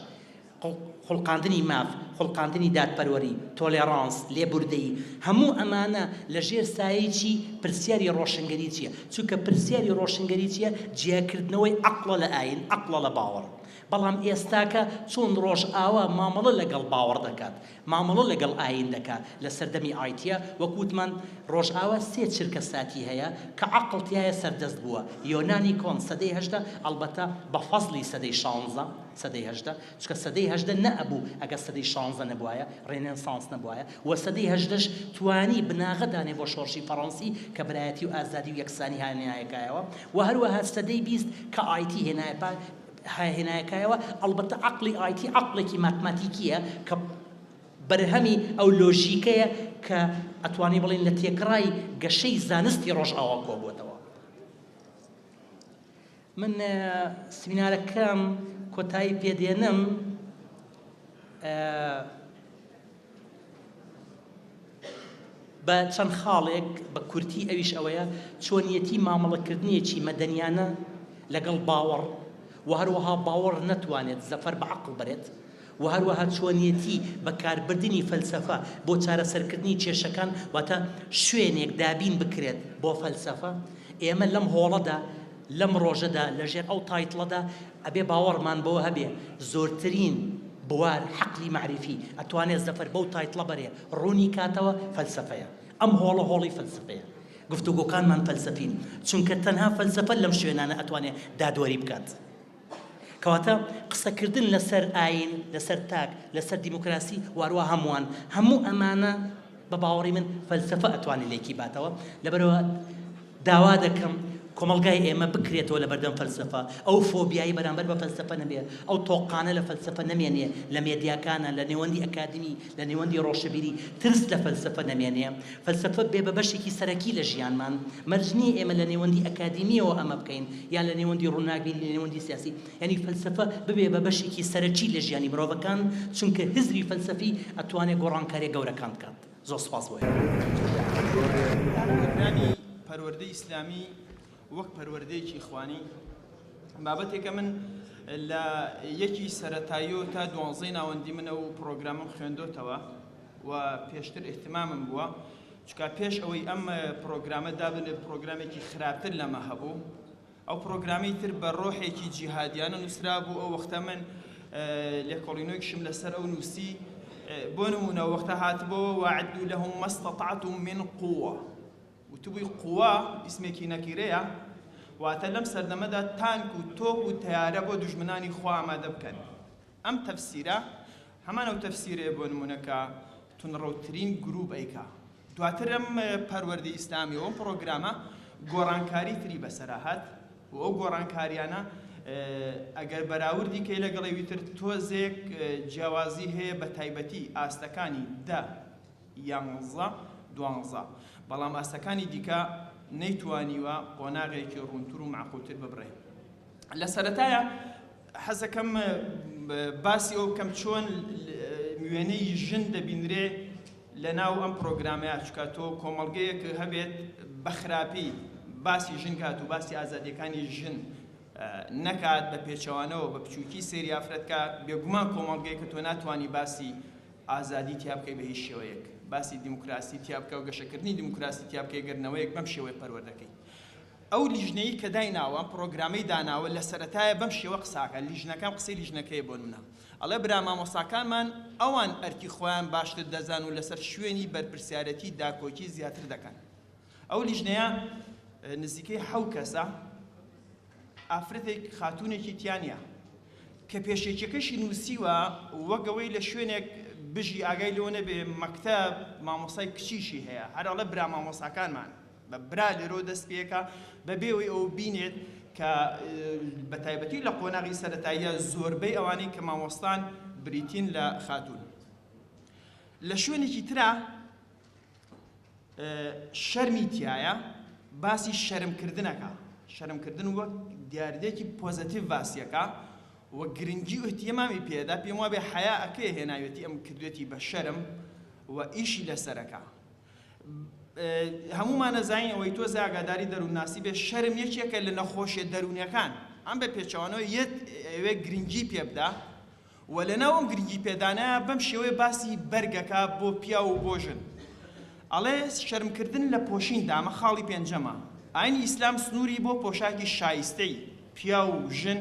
خوڵقاندنی ماف خوڵقاندنی دادپەروەری تۆلێرانس لێبوردەیی هەموو ئەمانە لە ژێر سایەی پرسیاری ڕۆشنگەری چییە چونکە پرسیاری ڕۆشنگەری چییە جیاکردنەوەی عەقڵە لە ئاین عەقڵە لە باوەڕ بەڵام ئێستاکە چۆن ڕۆژئاوا مامەڵە لەگەڵ باوەڕ دەکات مامەڵە لەگەڵ ئاین دەکات لە سەردەمی ئایتیە وەکوتمان ڕۆژئاوا سێ چرکە ساتی هەیە کە عەقڵ تایە سەردەست بووە یۆنانی کۆن سەدەی هەژدە ئەڵبەتە بە فەزلی سەدەی 16 سەدەی هەژدە چونکە سەدەی هەژدە نەئەبوو ئەگەر سەدەی 16 نەبوایە ڕێنێسانس نەبوایە و سەدەی هەژدەش توانی بناغە دانێ بۆ شۆڕشی فەڕەنسی کە برایەتی و ئازادی و یەکسانی هێنایەکایەوە و هەروەها سەدەی 20 کە ئایتی هێنایەکایەوە ئەڵبەتە عەقڵی ئایتی عەقڵێکی ماتماتیکیە کە بەرهەمی ئەو لۆژیکەیە کە ئەتوانی بڵێن لە تێکڕای گەشەی زانستی ڕۆژئاوا کۆبووەتەوە. من سمینارەکەم کۆتایی پێدێنم بە چەند خاڵێک بە کورتی ئەویش ئەوەیە چۆنیەتی مامەڵەکردنیەکی مەدەنیانە لەگەڵ باوەڕ و هەروەها باوەڕ نەتوانێت زەفەر بە عەقڵ بڕێت و هەروەها چۆنیەتی بەکاربردنی فەلسەفە بۆ چارەسەرکردنی کێشەکان واتە شوێنێک دابین بکرێت بۆ فەلسەفە. ئێمە لەم هۆڵەدا لەم ڕۆژەدا لەژێر ئەو تایتڵەدا ئەبێ باوەڕمان بەوە هەبێ زۆرترین بوار حەقلی معریفی ئەتوانێت زەفەر بەو تایتڵە بەرێ ڕوونی کاتەوە فەلسەفەیە. ئەم هۆڵە هۆڵی فەلسەفەیە. گفتوگۆکانمان فەلسەفین چونکە تەنها فەلسەفە لەم شوێنانە ئەتوانێت دادوەری بکات. کەواتە قسەکردن لەسەر ئاین، لەسەر تاک، لەسەر دیموکراسی واروە هەموو ئەمانە بە باوەڕی من فەلسەفە ئەتوانێت لێکی باتەوە. لەبەرەوە داوا دەکەم کۆمەلگای ئێمە بکرێتەوە لە بەردەم فەلسەفە، ئەو فۆبیایی بەرامبەر بە فەلسەفە نەبێ، ئەو تۆقانە لە فەلسەفە نەمێنێ لە مێدیاکانە، لە نێوەندی ئەکادمی، لە نێوەندی ڕۆشەبیری ترس لە فەلسەفە نەمێنێ. فەلسەفە بێ بە بەشێکی سەرەکی لە ژیانمان، مەرجنی ئێمە لە نێوەندی ئەکادمیەوە ئەمە بکەین یان لە نێوەندی ڕووناکبین، لە نێوەندی سیاسی. یعنی فەلسەفە ببێ بە بەشێکی سەرەکی لە ژیانی مرۆڤەکان، چونکە هزری فەلسەفی ئەتوانێت گۆڕانکاری گەورەکان بکات. زۆر سپاس بۆ پەروەردەی ئیسلامی وەک پەروەردەیەکی خوانی بابەتێکە من لە یەکی سەرەتاییەوە تا 12 ناوەندی منە و پرۆگرامم خوێندۆتەوە و پێشتر ئیحتیمامم بووە، چونکە پێش ئەوەی ئەم پرۆگرامە دابنێت پرۆگرامێکی خراپتر لەمە هەبوو. ئەو پرۆگرامی تر بە ڕۆحێکی جیهادیانە نووسرا بوو. ئەو وەختە من لێکۆڵینۆیەکشم لەسەر ئەو نووسی بۆ نمونە وەختە هاتبەوە وەعدوا لەهم ما استطعتم من قوة، وتبووی قووا ئیسمێکی نەکیرەیە، واتە لەم سەردەمەدا تانک و تۆپ و تەیارە بۆ دوژمنانی خوا ئامادە بکەن. ئەم تەفسیرە هەمان ئەو تەفسیرەیە بۆ نمونەکە تونڕەوترین گروپ ئەیکا. دواتر ئەم پەروەردەی ئیسلامی و ئەم پرۆگرامە گۆڕانکاری تری بەسەرا هات و ئەو گۆڕانکاریانە ئەگەر بەراوردی کەی لەگەڵێوی تر تۆزێک جیاوازی هەیە بە تایبەتی ئاستەکانی 10 11 12، بەڵام ئاستەکانی دیکە نەیتوانیوە قۆناغێکی ڕوونتر و معقولتر ببڕێ. لە سەرەتایە حەزەکەم باسی ئەو بکەم چۆن وێنەی ژن دەبینرێ لە ناو ئەم پرۆگرامەیە، چونکە تۆ کۆمەڵگەیەک هەبێت بە خراپی باسی ژن کات و باسی ئازادیەکانی ژن نەکات بە پێچەوانەوە بە بچووکی سێری ئافرەتکە، بێگومان کۆمەڵگەیە کە تۆ ناتوانی باسی ئازادی تیا بکەی بە هیچ شێوەیەک، باسی دیموکراسی تیا بکە و گەشەکردنی دیموکراسی تیا بکەی گەرنەوەیەک بەم شێوەیە پەروەردەکەی. ئەو لیژنەی کە دایناوە پرۆگرامەی داناوە لە سەرەتایە بەم شێوە قساکە. لیژنەکان قسەی لیژنەکەی بۆ منە ئەڵێ برا مامۆستاکانمان ئەوان ئەرکی خۆیان باشتر دەزان و لەسەر شوێنی بەرپرسیارەتی داکۆکی زیاتر دەکەن. ئەو لیژنەیە نزیکەی 7 کەسە، ئافرەتێک خاتوونێکی تیانە کە پێشێکەکەشی نووسیوە وەگەوەی لە شوێنێک بژی ئاگای لەوە نەبێ مەکتەب مامۆستای کچیشی هەیە، هەراڵە برا مامۆستاکانمان بە برا لێرۆ دەست پێکە بەبێەوەی ئەو بینێت کە بە تایبەتی لە قۆناغی سەرەتاییە زۆربەی ئەوانەی کە مامۆستان بریتین لە خاتوون. لە شوێنێکی ترە شەرمی تایە، باسی شەرمکردنەکە، شەرمکردن وەک دیاردێکی پۆزەتیڤ باسیەکە و گرنگی و احتیامی پێدا، پێم وابێ حیا ئەکەی هێناوێتی ئەم کردوێتی بە شەرم و ئیشی لەسەرەکە. هەمومان نەزانین ئەوەی تۆ ئاگاداری دەروونناسی بێ شەرم یەکێکە لە نەخۆشیە دەرونیەکان، ئەم بە پێچەوانەوە ئەوێ گرنگی پێ بدا و لەناو ئەم گرنگی پێدانەیە بەم شێوەیە باسی بەرگەکە بۆ پیا و بۆ ژن. ئەڵێ شەرمکردن لە پۆشیندا ئەمە خاڵی پێنجەمە. ئاینی ئیسلام سنووری بۆ پۆشاکی شایستەی پیا و ژن.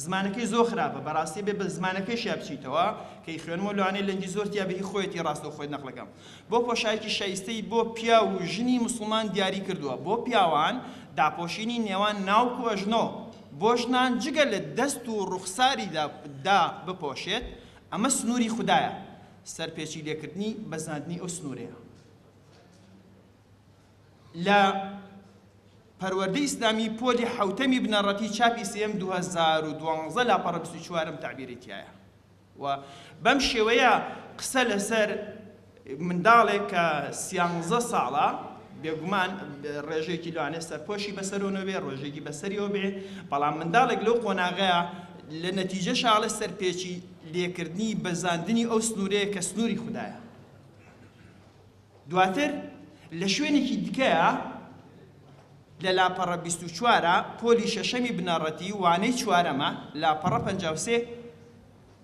زمانەکەی زۆر خراپە، بەڕاستی بێ بە زمانەکەی شیا بچیتەوە کەی خوێنمەوە لەوانەیە لەنگی زۆر تیابێکی خۆیەتی ڕاستە و خۆی نەقلەکەم. بۆ پۆشاکی شایستەی بۆ پیا و ژنی موسڵمان دیاری کردووە. بۆ پیاوان داپۆشینی نێوان ناوک و ئەژنۆ، بۆ ژنان جگە لە دەست و ڕوخساریدا بپۆشێت، ئەمە سنووری خودایە. سەرپێچی لێکردنی بەزاندنی ئەو سنوورەیە. لە پەروەردەی ئیسلامی پۆلی حوتەمی بنەڕەتی چاپی سێم 2012 لاپەڕە 24 تعبیری تایە و بەم شێوەیە قسە لەسەر منداڵێک کە 13 ساڵە بێگومان ڕێژێکی لەوانێ سەرپۆشی بەسەرۆنە بێ ڕۆژێکی بەسەریەوە بێ بەڵام منداڵێک لەو قۆناغەیە لە نەتیجە شاڵە سەرپێکی لێکردنی بەزاندنی ئەو سنوورەیە کە سنووری خوددایە. دواتر لە شوێنێکی دیکەیە لە لاپەڕە 24 پۆلی شەشەمی بنەڕەتی وانەی چوارەمە لاپەڕە 53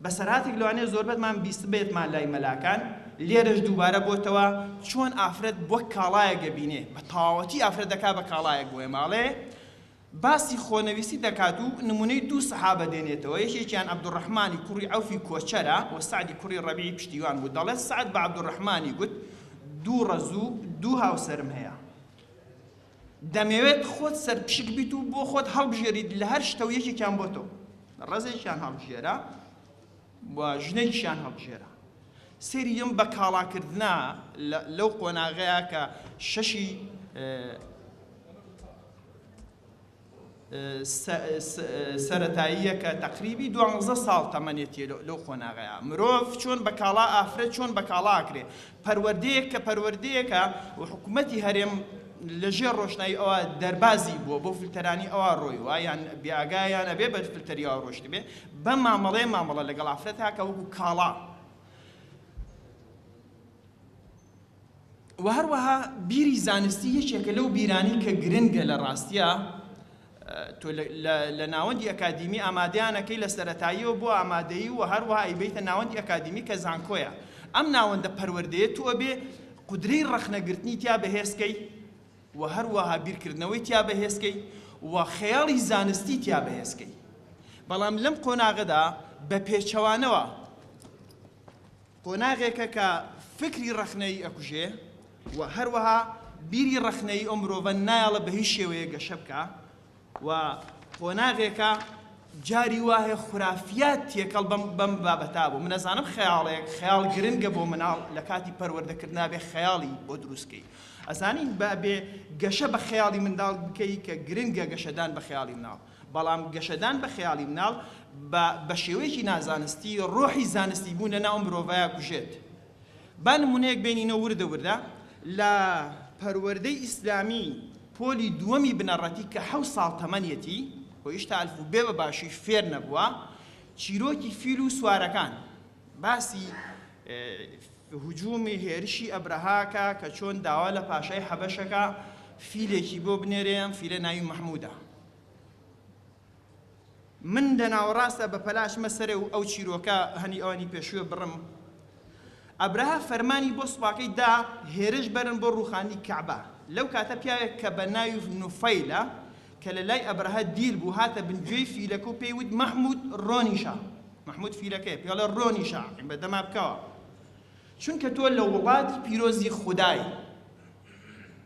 بەسەرهاتێک لەوانێ زۆربەتمان بیست بێتمان لای مەلاکان لێرەش دووبارە بۆتەوە چۆن ئافرەت بۆ کاڵایەک گەبینێ بە تەواوەتی ئافرەت دەکا بە کاڵایەک بۆیە ماڵێ باسی خۆنەویسی دەکات و نمونەی دوو سەحابە دێنێتەوە یەکێکیان عەبدوڕەحمانی کوڕی عەوفی کۆچەرە و سعدی کوڕی ڕەبیعی پشتیوان بوو دەڵێت سعد بە عەبدوڕەحمانی گوت دوو ڕەزوو دوو هاوسەرم هەیە دەمەوێت خۆت سەرپشک بیت و بۆ خۆت هەڵبژێریت لە هەر شتە و یەکێکیان بۆ تۆ ڕەزێکیان هەڵبژێرە و ژنێکیشیان هەڵبژێرە سێری یم بە کاڵاکردنا لەو قۆناغەیە کە شەشی سەرەتاییە کە تەقریبی 12 ساڵ تەمەنێتی لەو قۆناغەیە مرۆڤ چۆن بە کاڵا ئافرەت چۆن بە کاڵا ئاکرێ پەروەردەیەک کە پەروەردەیەکە و حکوومەتی هەرێم لەژێر ڕۆشنایی ئەوە دەربازی بووە بۆ فیلتەرانی ئەوە ڕۆیوە یان بیاگایان ئەبێ بە فیلتەری ئەوە ڕۆشت بێ بە مامەڵە لەگەڵ ئافرەت هاکە وەکو کاڵا و هەروەها بیری زانستی یەکێکە لەو بیرانی کە گرنگە لە ڕاستیە تۆ لە ناوەندی ئەکادیمی ئامادەیانەکەی لە سەرەتاییەوە بۆ ئامادەیی و هەروەها ئەیبیتە ناوەندی ئەکادیمی کە زانکۆیە ئەم ناوەندە پەروەردەیە تۆ بێ قودرەی ڕەخنەگرتنی تیا بەهێزکەی و هەروەها بیرکردنەوەی تیا بەهێزکەی و خەیاڵی زانستی تیا بەهێزکەی بەڵام لەم قۆناغەدا بە پێچەوانەوە قۆناغێکە کە فکری ڕەخنەی ئەکوژێ و هەروەها بیری ڕەخنەی ئەو مرۆڤە نایەڵە بە هیچ شێوەیە گەشە بکە و قۆناغێکە جاری وایە خورافیات تێکەڵ بەم بابەتا بوو من ئەزانم خەیاڵ گرنگە بۆ مناڵ لە کاتی پەروەردەکردنا بێ خەیاڵی بۆ دروستکەی ئەزانین بێ گەشە بە خەیاڵی منداڵ بکەی کە گرنگە گەشەدان بە خەیاڵی مناڵ بەڵام گەشەدان بە خەیاڵی مناڵ بە شێوەیەکی نازانستی ڕۆحی زانستی بوون لە ناو مرۆڤایە کوژێت با نمونەیەک بینینەوە وردە لە پەروەردەی ئیسلامی پۆلی دووەمی بنەڕەتی کە 7 ساڵ تەمەنیەتی بۆ ئیشتا ئەلفوبێ بە باشی فێر نەبووە چیرۆکی فیل و سوارەکان باسی هجوومی هێرشی ئەبرەهاکە کە چۆن داوا لە پاشای حەبەشەکە فیلێکی بۆ بنێرێن فیلە ناوی مەحموودە من لە ناوەڕاستە بە پەلاشمە سەرێ و ئەو چیرۆکە هەنی ئەوانی پێشووە بڕم ئەبرەها فەرمانی بۆ سوپاکەی دا هێرش بەرن بۆ ڕوخانی کەعبە لەو کاتە پیاوێک کە بە ناوی نوفەیلە کە لە لای ئەبرەها دیل بوو هاتە بنگوێی فیلەکە و پێی وت مەحموود ڕۆنیشە مەحموود فیلەکەی پێڵە ڕۆنیشە بەدەما بکەوە چونکە تۆ لە وڵاتی پیرۆزی خودای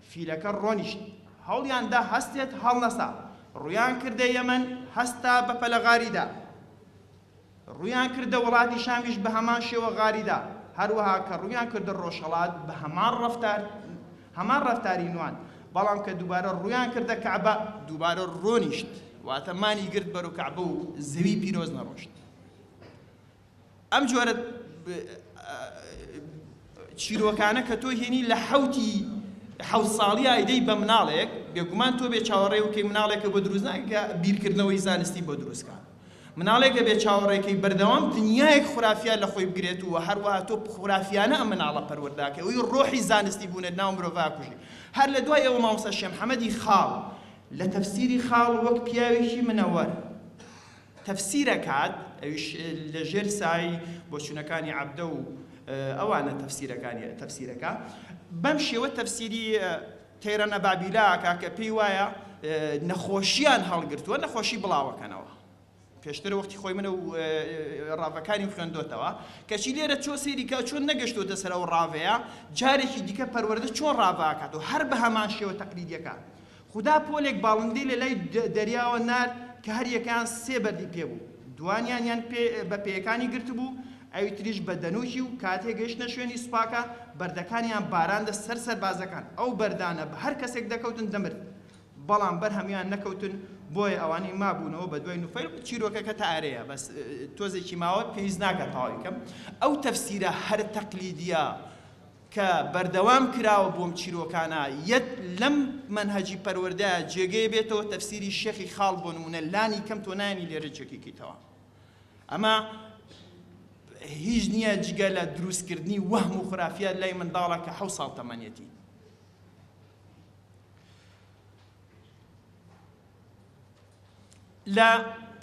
فیلەکە ڕۆنیشت هەوڵیاندا هەستێت هەڵ نەسا ڕویان کردە یەمەن هەستا بە پەلە غاریدا ڕویان کردە وڵاتی شامیش بە هەمان شێوە غاریدا هەروەها کە ڕویان کردە ڕۆژهەڵات بە هەمان ڕەفتاری نوان بەڵام کە دووبارە ڕویان کردە کەعبە دووبارە ڕۆنیشت واتە مانی گرت بەرەو کەعبە و زەوی پیرۆز نەڕۆشت ئەم جۆرە چیرۆکانە کە تۆ هێنی لە حەوت ساڵی ئایدەی بە مناڵێک بێگومان تۆ بێ چاوەڕێ وکەی مناڵێکە بۆ دروست ناکە بیرکردنەوەی زانستی بۆ دروستکە مناڵێکە بێ چاوەڕێکەی بەردەوام دنیایەک خورافیان لە خۆی بگرێت و هەروەها تۆ خورافیانە ئەم مناڵە پەروەرداکە ئەوی ڕۆحی زانستی بوونێت ناو مرۆڤ کوژی هەر لە دوای ئەوە مامۆستا شێخ محەممەدی خاڵ لە تەفسیری خاڵ وەک پیاوێکی منەوەر تەفسیرەکات ئەویش لە ژێر سای بۆ چوونەکانی عەبدە و ئەوانە تەفسیرەکە بەم شێوە تەفسیری تەیرەنە بابیلاکە کە پێی وایە نەخۆشیان هەڵگرتووە نەخۆشی بڵاوەکەنەوە پێشتر وەختی خۆی منە و ڕاوەکانی خوێندۆتەوە کەچی لێرە چۆ سێریکە چۆن نەگەشتۆتە سەر ئەو ڕاوەیە جارێکی دیکە پەروەردە چۆن ڕاواکات و هەر بە هەمان شێوە تەقلیدیەکە خوددا پۆلێک باڵندەی لە لای دەریاوە نارد کە هەر یەکان سێ بەردی پێبوو دوانیان بە پێیەکانی گرت بوو ئەوی تریش بە دەنوشی و کاتێک گەیشتە شوێنی سوپاکە بەردەکانیان باراندە سەر سەربازەکان ئەو بەردانە بە هەر کەسێک دەکەوتن دەمرد بەڵام بەرهەمیان نەکەوتن بۆیە ئەوانەی مابوونەوە بە دوای نوفەیل چیرۆکەکە تا ئارەیە بەس تۆزێکی ماوە پێویست ناکات تەواوی بکەم ئەو تەفسیرە هەر تەقلیدیە کە بەردەوام کراوە بۆم چیرۆکانە یەت لەم منهەجی پەروەردەیە جێگەی بێتەوە تەفسیری شێخی خاڵ بۆ نمونە لانی کەم تۆ نانی لێرە جێگیکەیتەوە ئەمە هیچ نییە جگە لە دروستکردنی وەهم و خرافیات لای منداڵە کە 7 ساڵ تەمەنیەتی لە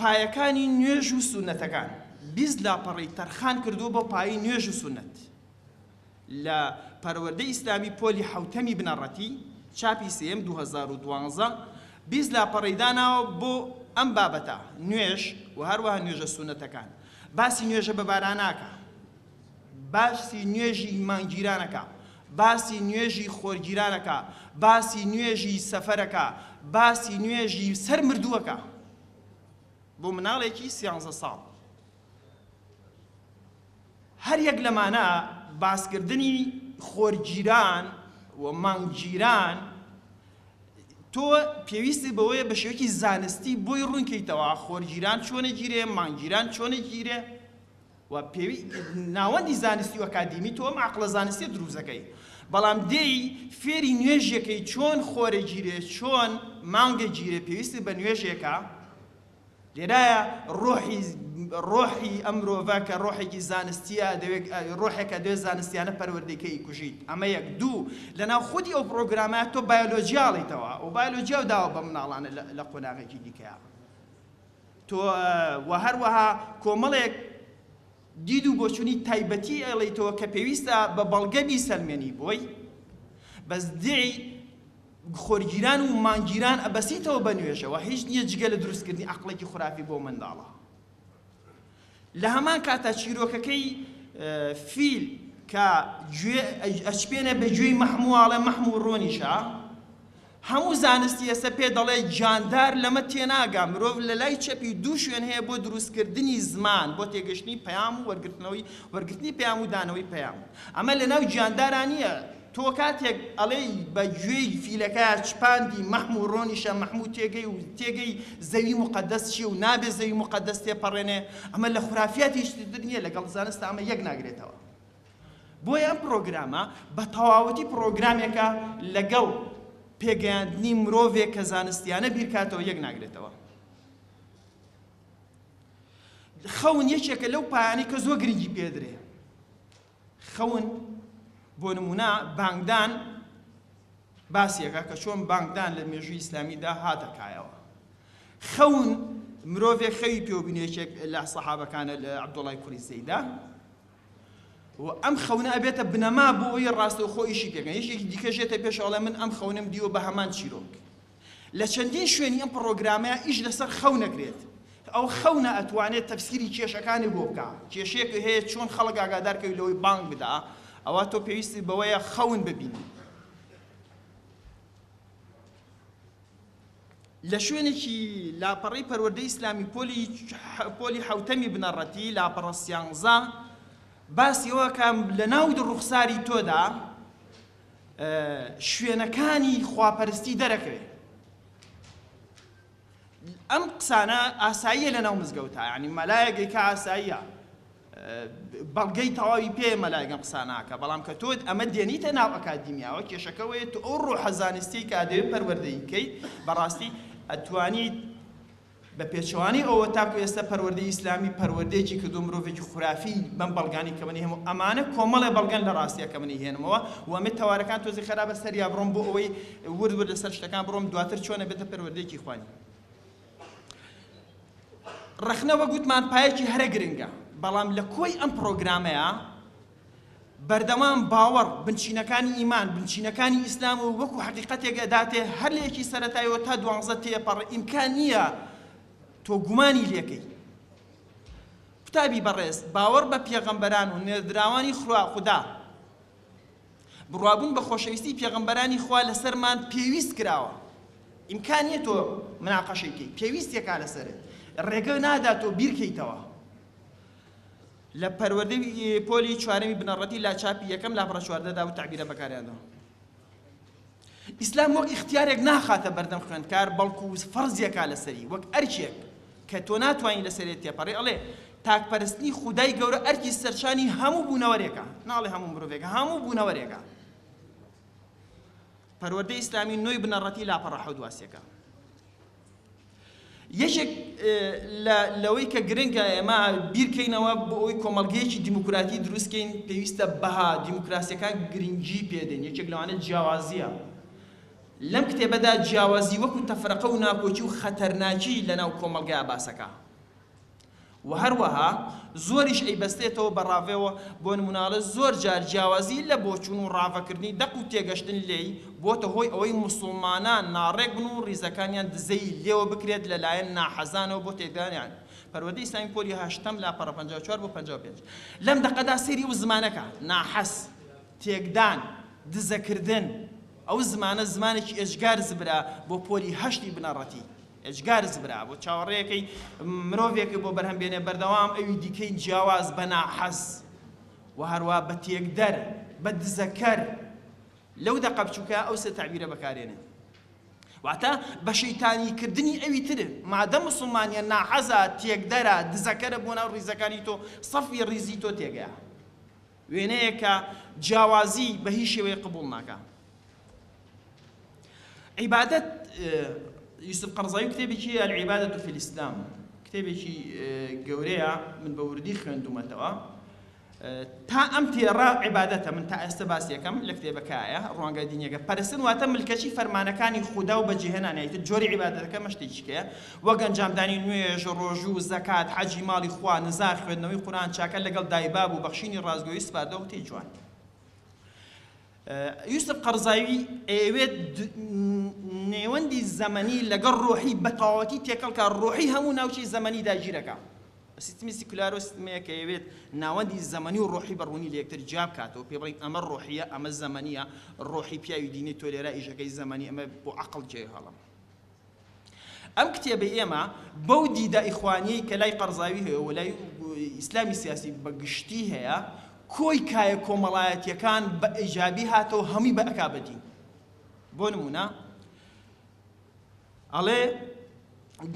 پایەکانی نوێژ و سونەتەکان 20 لاپەڕی تەرخان کردووە بۆ پایی نوێژ و سونەت لە پەروەردەی ئیسلامی پۆلی حوتەمی بنەڕەتی چاپی سێم 2012 20 لاپەڕی داناوە بۆ ئەم بابەتە نوێژ و هەروەها نوێژە سونەتەکان باسی نوێژە بە باراناکە باسی نوێژی مانگیرانەکە باسی نوێژی خۆرگیرانەکە باسی نوێژی سەفەرەکە باسی نوێژی سەر مردووەکە بۆ مناڵێکی 13 ساڵ هەر یەک لەمانە باسکردنی خۆرگیران و مانگگیران تۆ پێویستی بەوەیە بە شێوەیەکی زانستی بۆی ڕوونکەیتەوە خۆرگیران چۆنە گیرێ مانگگیران چۆنە گیرێ و ناوەندی زانستی و ئەکادیمی تۆ عەقڵە زانستی دروستەکەی بەڵام دێی فێری نوێژێکەی چۆن خۆرە گیرێ چۆن مانگە گیرێ پێویستی بە نوێژێکە لێرایە ڕۆحی ئەم مرۆڤە کە ڕۆحێکی زانستیە ڕۆحێکە دەوێت زانستیانە پەروەردەکەی کوژیت ئەمە یەک دوو لەناو خودی ئەو پرۆگرامە تۆ بایۆلۆجیاڵیتەوە و بایۆلۆجیا و داوە بە مناڵانە لە قۆناغێکی دیکەیە تۆ و هەروەها کۆمەڵێک دید و بۆچوونی تایبەتی ئەڵێیتەوە کە پێویستە بە بەڵگەبی سەلمێنی بۆی بەس دێی خۆرگیران و مانگیران ئەبەسیتەوە بە نوێژەوە هیچ نییە جگە لە دروستکردنی عەقڵێکی خورافی بۆ منداڵە لە هەمان کاتە چیرۆکەکەی فیل کە ئەچپێنە بە گوێی مەحموواڵە مەحموو ڕۆنیشە هەموو زانستی ئێستا پێ دەڵێ جاندار لەمە تێناگا مرۆڤ لە لای چەپی دوو شوێن هەیە بۆ دروستکردنی زمان بۆ تێگەشتنی پەیام و وەرگرتنی پەیام و دانەوەی پەیام ئەمە لەناو جانداران نییە تۆ کاتێک ئەڵێ بە گوێی فیلەکە چپاندی مەحموو ڕۆنیشە مەحموو تێگەی زەوی مقەدەس چیە و نابێ زەوی مقەدەس تێپەڕێنێ ئەمە لە خورافیاتی شتر نییە لەگەڵ زانستە ئەمە یەک ناگرێتەوە بۆیە ئەم پرۆگرامە بە تەواوەتی پرۆگرامێکە لەگەڵ پێگەیاندنی مرۆڤێک کە زانستیانە بیرکاتەوە یەک ناگرێتەوە خەون یەکێکە لەو پایانەی کە زۆر گرنگی پێدرێ خەون بۆ نمونە بانگدان باسیەکە کە چۆن بانگدان لە مێژووی ئیسلامیدا هاتەکایەوە خەون مرۆڤێک خەوی پێوبینێکێک لە سەحابەکانە لە عەبدوڵای کوڕی زەیدا و ئەم خەونە ئەبێتە بنەما بۆ ئەوەی ڕاستەوخۆ ئیشی پێکەن یەکێکی دیکەژێتە پێش ئەڵێ من ئەم خەونم دیوە بە هەمان چیرۆک لە چەندین شوێنی ئەم پڕۆگرامەیە ئیش لەسەر خەون نەکرێت ئەو خەونە ئەتوانێت تەفسیری کێشەکانی بۆ بکە کێشەیەک هەیە چۆن خەڵک ئاگادارکەوی لەوەی بانگ بدا ئەوە تۆ پێویستی بەوەیە خەون ببینی لە شوێنێکی لاپەڕەی پەروەردەی ئیسلامی پۆلی حوتەمی بنەڕەتی لاپەڕە 11 باسی ئەوە کە لە ناو ڕوخساری تۆدا شوێنەکانی خواپەرستی دەرەکەوێت ئەم قسانە ئاساییە لە ناو مزگەوتە یعنی مەلایەکێک کە ئاساییە بەڵگەی تەواوی پێ مەلایەکەم قساناکە بەڵام کە تۆ ئەمە دێنیتە ناو ئەکادیمیاوە کێشەکەوەیە تو ئەو ڕۆحە زانستی کە دەوێت پەروەردەی بکەیت بەڕاستی ئەتوانیت بە پێچەوانی ئەوە تاکو ئێستا پەروەردەی ئیسلامی پەروەردەیەکی کردو مرۆڤێکی خورافی بەم بەڵگانی کەمەنی هەموو ئەمانە کۆمەڵێ بەڵگەن لە ڕاستیە کەمەنی هێنمەوە و ئەمە تەوارەکان تۆزی خراپە سەریا بڕۆم بۆ ئەوەی ورد لەسەر شتەکان بڕۆم دواتر چۆنە بێتە پەروەردەیەکی خوانی ڕەخنەوە گوتمان پایەکی هەرە گرنگە بەڵام لە کۆی ئەم پرۆگرامەیە بەردەوام باوەڕ بنچینەکانی ئیمان بنچینەکانی ئیسلام و وەکو حەقیقەتێک ئەداتێ هەر لە یەکی سەرەتایەوە تا 12 تێپەڕ ئیمکان نییە تۆ گومانی لێکەی قوتابی بەڕێز باوەڕ بە پێغەمبەران و نێردراوانی خدا بڕوابوون بە خۆشەویستی پێغەمبەرانی خوا لەسەرمان پێویست کراوە ئیمکان نییە تۆ مناقەشەی بکەیت پێویستێکا لەسەرت ڕێگە نادات تۆ بیرکەیتەوە لە پەروەردەی پۆلی چوارەمی بنەڕەتی لا چاپی یەکەم لاپەڕە 14 و تعبیرە بەکاریانەوە ئیسلام وەک اختیارێک ناخاتە بەردەم خوێندکار بەڵکو فەرزیەکا لەسەری وەک ئەرچێک کە تۆ ناتوانین لەسەرێت تێپەڕی ئەڵێ تاکپەرستنی خودای گەورە ئەرکی سەرشانی هەموو بوونەوەرێکە ناڵێ هەموو مرۆڤێکە هەموو بوونەوەرێکە پەروەردەی ئیسلامی نوێی بنەڕەتی لاپەڕە حەودواسیەکە یەکێک لەوەی کە گرنگە ئێمە بیرکەینەوە بۆ ئەوەی کۆمەڵگەیەکی دیموکراتی دروستکەین پێویستە بەها دیموکراسیەکان گرنگی پێدەین یەکێک لەوانە جیاوازیە لەم کتێبەدا جیاوازی وەکو تەفرەقە و ناکۆچی و خەتەرناکی لەناو کۆمەڵگەیە باسەکە و هەروەها زۆریش ئەیبەستێتەوە بەڕاوێەوە بۆ نموناڵە زۆر جار جیاوازی لە بۆچوون و ڕاوەکردنی دەق و تێگەشتن لێی بۆتە هۆی ئەوەی موسڵمانان ناڕێک بن و ڕیزەکانیان دزەی لێوە بکرێت لەلایەن ناحەزانەوە بۆ تێدانیان پەروەردەی ئیسلامی پۆلی 8 لاپەڕە 54 بۆ 55 لەم دەقەدا سەیری و زمانەکە ناحەس تێکدان دزەکردن ئەو زمانە زمانێکی ئێژگار زبرا بۆ پۆلی 8 بنەڕەتی ئێژگار زبرا بۆ چاوەڕێیەکەی مرۆڤێکی بۆ بەرهەم بێنێ بەردەوام ئەوی دیکەی جیاواز بە ناحەس و هەروە بە تێکدەر بە دزەکەر لەو دەقە بچووکە ئەو سێ تعبیرە بەکارێنێ واتە بە شەیتانیکردنی ئەوی تر مادەم موسڵمانیە ناحەزە تێکدەرە دزەکەرە بۆ ناو ڕیزەکانی تۆ سەفی ڕیزی تۆ تێگەیە وێنەیەکە جیاوازی بە هیچ شێوەیە قبوڵ ناکە عیبادەت یوسف قەرزاوی کتێبێکی العیبادەت فی الئیسلام کتێبێکی گەورەیە من بە وردی خوێندومەتەوە تا ئەم تێڕە عیبادەتە من تا ئێستا باسی یەکەم لە کتێبەکایە ڕوانگەی دینیەکە پەرستن واتە ملکەچی فەرمانەکانی خودا و بەجێهێنانیەوە جۆری عیبادەتەکە مەشتێکیکەیە وەک ئەنجامدانی نوێژ ڕۆژوو زەکات حەجی ماڵی خوا نزار خوێندنەوەی قورئان چاکە لەگەڵ دایباب و بەخشینی ڕازگۆیی سپاردە و تێی جوان یوسف قەرزاوی ئەوێت نێوەندی زەمەنی لەگەڵ ڕۆحی بەتەواوەتی تێکەڵکە ڕۆحی هەموو ناوچەی زەمەنی داگیرەکە سیستمی سیکولار و سیستمەیە کە ئەوێت ناوەندی زەمەنی و ڕۆحی بەڕوونی لە یەکتر جیا بکاتەوە پێ بڵێین ئەمە ڕۆحیە ئەمە زەمەنیە ڕۆحی پیاوی دینی تۆ لێرە ئیژەکەی زەمەنی ئەمە بۆ عەقڵ جێ هەڵم ئەم کتێبەی ئێمە بەو دیدە ئیخوانیەی کە لای قەرزاوی هەیە و لای ئیسلامی سیاسی بەگشتی هەیە کۆی کایە کۆمەڵایەتیەکان بە ئیجابی هاتەوە هەمووی بە ئەکابەدین بۆ نمونە ئەڵێ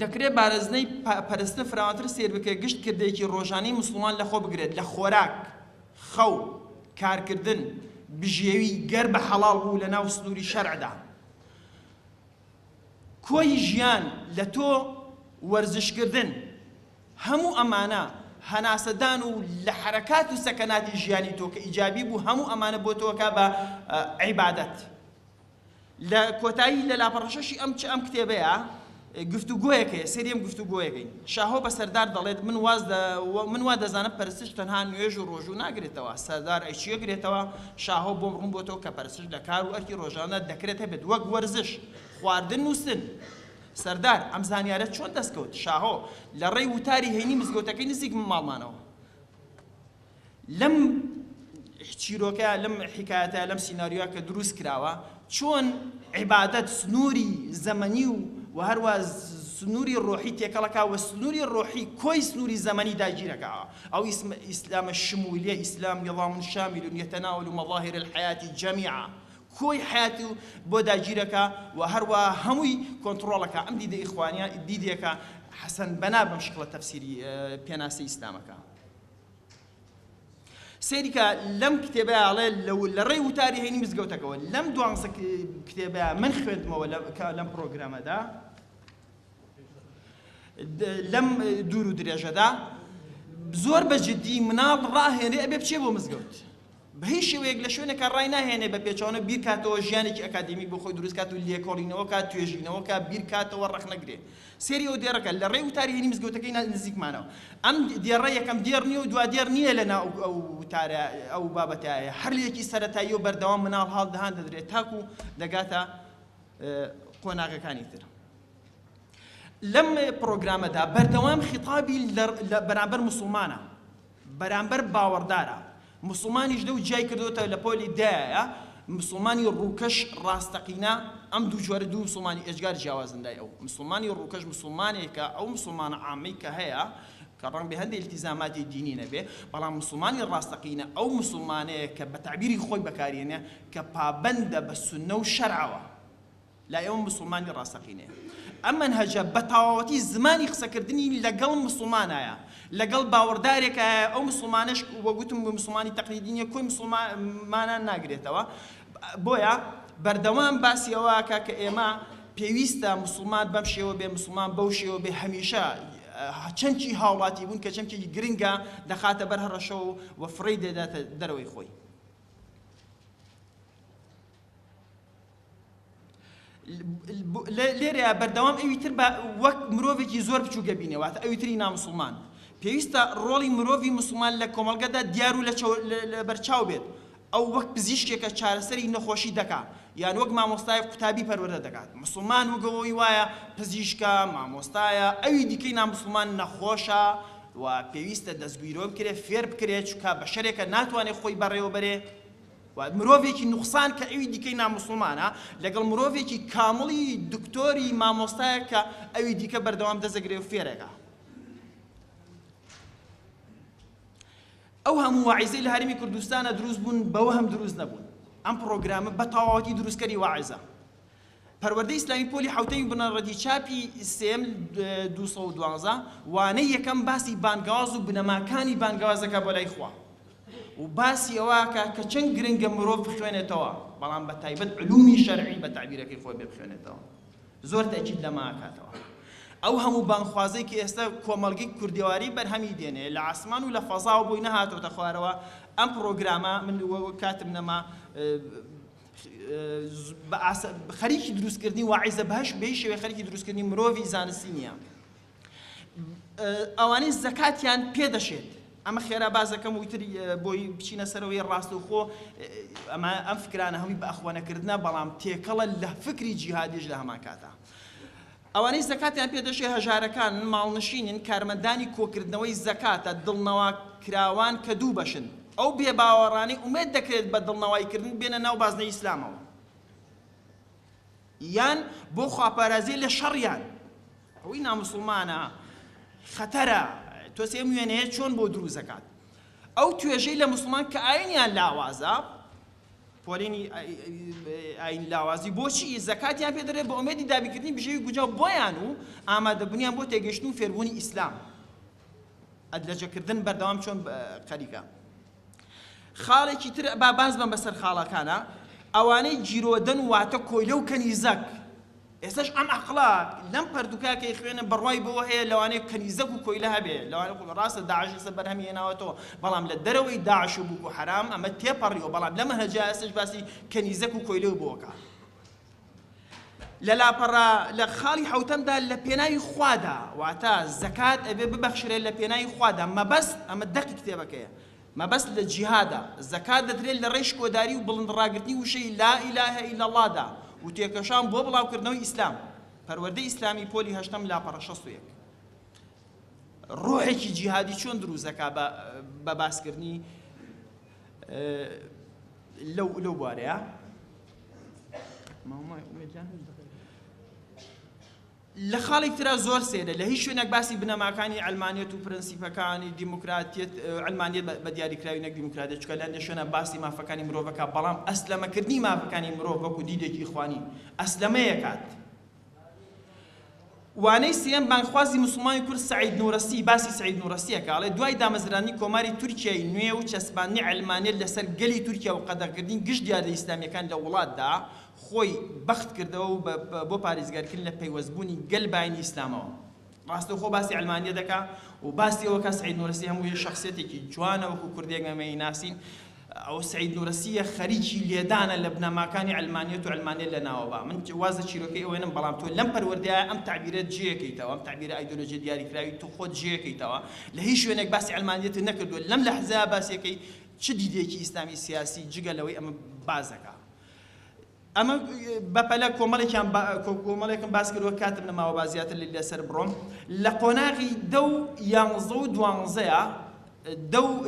دەکرێت بارەزنەی پەرستن فراوانتر سێر بکرێت گشت کردەیەکی ڕۆژانەی موسڵمان لەخۆ بگرێت لە خۆراک خەو کارکردن بژێوی گەر بە حەڵاڵ بوو لە ناو سنووری شەرعدا کۆی ژیان لە تۆ وەرزشکردن هەموو ئەمانە هەناسەدان و لە حرەکات و سەکەناتی ژیانی تۆ کە ئیجابی بوو هەموو ئەمانە بۆ تۆکە بە عیبادەت لە کۆتایی لە لاپەڕەشەشی ئەم کتێبەیە گفتوگۆیەکەیە سەریم گفتوگۆیەکەی شاهۆ بە سەردار دەڵێت من وا دەزانم پەرستش تەنها نوێژ و ڕۆژوو ناگرێتەوە سەردار ئەیچیەگرێتەوە شاهۆ بۆم ڕوون بۆ تۆ کە پەرستش لە کار و ئەرکی ڕۆژانە دەکرێت هەبێت وەک وەرزش خواردن نووسن سەردار ئەم زانیارە چۆن دەستکەوت شاهۆ لە ڕێی وتاری هەینی مزگەوتەکەی نزیک ماڵمانەوە لەم چیرۆکە لەم حکایەتە لەم سیناریۆە کە دروست کراوە چۆن عیبادەت سنووری زەمەنی و هەروە سنووری ڕۆحی تێکەڵەکە و سنووری ڕۆحی کۆی سنووری زەمەنی داگیرەکەوە ئەو ئیسلامە شمولیە ئیسلام نظام شامل يتناول مظاهر الحياة جميعا کۆی حیاتی بۆ داگیرەکە و هەروە هەمووی کۆنتڕۆڵەکە ئەم دیدە ئیخوانیە دیدێکە حەسەن بەنا بەم شکڵە تەفسیری پێناسی ئیسلامەکە سێریکە لەم کتێبەیە ئەڵێ لە ڕێی وتاری هەینی مزگەوتەکەەوە لەم دوانسە کتێبەیە من خوێندمەوە لەم پرۆگرامەدا لەم دوور و درێژەدا زۆر بەجددی مناڵ ڕاهێنێ ئەبێ بچێ بۆ مزگەوت بە هیچ شێوەیەک لە شوێنێکە ڕای ناهێنێ بە پێچەوانە بیر کاتەوە ژیانێکی ئەکادمیک بۆ خۆی دروست کات و لێکۆڵینەوە کات توێژینەوە کە بیر کاتەوە ڕەخ نەگرێ سێری ئەو دێڕەکە لە ڕێی وتاری هێنی مزگەوتەکەی نزیکمانەوە ئەم دێڕە یەکەم دێر نییە و دوا دێر نییە لە ناو ئەو وتارە ئەو بابەتایە هەر لێکی سەرەتایی و بەردەوام مناڵ هەڵ دەهان دەدرێت تاکو دەگاتە قۆناغەکانی تر لەم پرۆگرامەدا بەردەوام خیتابی بەرامبەر موسڵمانە بەرامبەر باوەڕدارە مسلمانیش دەو جای کردوتە لە پۆلی دایە مسلمانی ڕووکەش ڕاستەقینە ئەم دوو جۆرە دوو مسلمانی ئێجگار جیاوازندای ئەو مسلمانی ڕووکەش مسلمانێکە ئەو مسلمانە عامی کە هەیە کە ڕەنگ بێ هەندێک التیزاماتی دینی نەبێ بەڵام مسلمانی ڕاستەقینە ئەو مسلمانەیە کە بە تعبیری خۆی بەکارێنێ کە پابەندە بە سونە و شەرعەوە لا ئێوە مسلمانی ڕاستەقینەیە. ئەم منهەجە بە تەواوەتی زمانی قسەکردنی لەگەڵ مسلمانایە، لەگەڵ باوەڕدارێکایە. ئەو مسلمانش وەگوتم بە مسلمانی تەقلیدی کۆی مسلمانان ناگرێتەوە. بۆیە بەردەوام باسی ئەوەکە کە ئێمە پێویستە مسلمان بەم شێوە بێ، مسلمان بەو شێوە بێ، هەمیشە چەندی هاوڵاتی بوون کە چەندێکی گرنگە دەخاتە بەر هەڕەشە و فڕی دەداتە دەرەوەی خۆی. لێرەیە بەردەوام ئەویتر وەک مرۆڤێکی زۆر بچووکە بینێواتە ئەویتری نامسلمان. پێویستە ڕۆڵی مرۆڤی مسلمان لە کۆمەڵگەدا دیار و لە بەرچاو بێت. ئەو وەک پزیشکێکە چارەسەری نەخۆشی دەکات، یان وەک مامۆستای قوتابی پەروەردە دەکات. مسلمان وەگەوەی وایە پزیشکە، مامۆستایە، ئەوی دیکەی نامسلمان نەخۆشە و پێویستە دەستگیرۆ بکرێت، فێر بکرێت، چونکە بەشەرێکە ناتوانێت خۆی بەڕێوە بەرێ. مرۆڤێکی نوقسان کە ئەوی دیکەی نامسلمانە لەگەڵ مرۆڤێکی کامڵی دکتۆری مامۆستایە کە ئەوی دیکە بەردەوام دەزەگرێ و فێرێکە. ئەو هەموو واعیزەی لە هەرێمی کوردستانە دروست بوون، بەوە هەم دروست نەبوون. ئەم پرۆگرامە بە تەواوەتی دروستکەری واعیزە. پەروەردەی ئیسلامی پۆلی حوتەی بنەڕەتی چاپی سێم 212 وانەی یەکەم باسی بانگاواز و بنەماکانی بانگاوازەکە بۆ لای خوا و باسی ئەوەکە کە چەند گرنگە مرۆڤ بخوێنێتەوە، بەڵام بە تایبەت علومی شەرعی بە تعبیرەکەی خۆی بێ بخوێنێتەوە. زۆر تەکید لەمە ئاکاتەوە. ئەو هەموو بانخوازەی کە ئێستا کۆمەڵگەی کوردیواری بەرهەمی دێنێ لە عاسمان و لە فەزا و بۆی نەهاتۆتە خوارەوە، ئەم پرۆگرامە من کاتم نەما خەریکی دروستکردنی واعیزە بەهەش بەهی شێوەیە خەریکی دروستکردنی مرۆڤی زانستی نییە. ئەوانەی زەکاتیان پێدەشێت. ئەمە خێرا بازەکەم ویتری بۆی بچینە سەرەوەی ڕاستەوخۆ ئەم فکرانە هەمووی بە ئەخوانەکردنە، بەڵام تێکەڵە لە فکری جیهادیش لە هەمان کاتە. ئەوانەی زەکاتیان پێدەشێ هەژارەکان، ماڵنشینن، کارمەندانی کۆکردنەوەی زەکاتە، دڵنەوا کراوان کە دوو بەشن. ئەو بێ باوەڕانی ئومێد دەکرێت بە دڵنەواییکردن بێنە ناو بازنەی ئیسلامەوە، یان بۆ خواپارازی لە شەڕیان. ئەوەی نامسلمانە خەتەرە، تۆسێ وێنەیە چۆن بۆ دروست دەکات. ئەو توێژەی لە مسلمان کە ئاینیان لاوازە، پۆلێنی ئاین لاوازی، بۆچی زەکاتیان پێدەرێت بە ئومێدی دابیکردنی بژێوی گوجاو بۆیان و ئامادەبوونیان بۆ تێگەشتن و فێربوونی ئیسلام. ئەدلەجەکردن بەردەوام چۆن خەریکە. خاڵێکی تر با باز بم بەسەر خاڵەکانە، ئەوانەی جیرۆدەن واتە کۆیلە و کەنیزەک. ئێستاش ئەم ئەقڵا لەم پەردووکاکەی خوێنە بەڕوای بەوە هەیە لەوانەیە کەنیزەک و کۆیلە هەبێ، لەوانەیە ڕاستە داعش ئێستا بەرهەمی هێناوەتەوە، بەڵام لە دەرەوەی داعش و بووکو حرام ئەمە تێپەڕیەوە، بەڵام لە مەنهەجە ئێستاش باسی کەنیزەک و کۆیلە و بۆکە. لە لاپەڕا لە خاڵی حوتەمدا لە پێناوی خوادا، واتە زەکات ئەبێ ببەخشرێت لە پێناوی خوادا. مەبەست ئەمە دەقی کتێبەکەیە، مەبەست لە جیهادا. زەکات دەدرێت لە ڕێژ کۆداری و بڵندڕاگرتنی وشەی لا ئیلاهە ئیلا اللهدا و تێکەشان بۆ بڵاوکردنەوەی ئیسلام. پەروەردەی ئیسلامی پۆلی هەشتەم لاپەڕە 61 ڕۆحێکی جیهادی چۆن دروست دەکا بە باسکردنی لەو بارەیە. لە خاڵێک ترا زۆر سێرە، لە هیچ شوێنێک باسی بنەماکانی ئەلمانیەت و پرەنسیپەکانی دیموکراتیەت ئەلمانیەت بە دیاریکراوی نەک دیموکراتیەت، چونکە لە شوێنە باسی مافەکانی مرۆڤەکە، بەڵام ئەسلەمەکردنی مافەکانی مرۆڤ وەکو دیدێکی خوانی ئەسلەمەیەکات. وانەی سێم بانگخوازی موسڵمانی کورد سەعید نوورەسی باسی سەعید نوورەسیەکە، ئەڵێ دوای دامەزرانی کۆماری تورکیای نوێ و چەسباندنی ئەلمانیەت لەسەر گەلی تورکیا و قەدەغکردنی گشت دیاردە ئیسلامیەکان لە وڵاتدا خۆی بەخت کردەوە و بۆ پارێزگارکردن لە پەیوەستبوونی گەل باینی ئیسلامەوە. ڕاستەوخۆ باسی ئەلمانیە دەکا و باسی ئەوەکە سەعید نوورەسی هەموو شەخسیەتێکی جوانە وەکو کوردێک ئەمەی ناسین. ئەو سەعید نوورەسیە خەریکی لێدانە لە بنەماکانی ئەلمانیەت و ئەلمانیەت لە ناوەبا. من وازە چیرۆکەی ئەوێنم، بەڵام تۆ لەم پەروەردەیە ئەم تعبیرە جێیەکەیتەوە، ئەم تعبیرە ئایدۆلۆژیە دیاریکراوی تۆ خۆت جێیەکەیتەوە. لە هیچ شوێنێک باسی ئەلمانیەت نەکردووە، لەم لەحزەیە باسیەکەی چ دیدێکی ئیسلامی سیاسی جگەلەوەی ئەمە بازەکە. ئەمە بەپەلە کۆمەڵێکم باس کردووە، کاتم نەماوە بازیاتر لەسەر بڕۆم. لە قۆناغی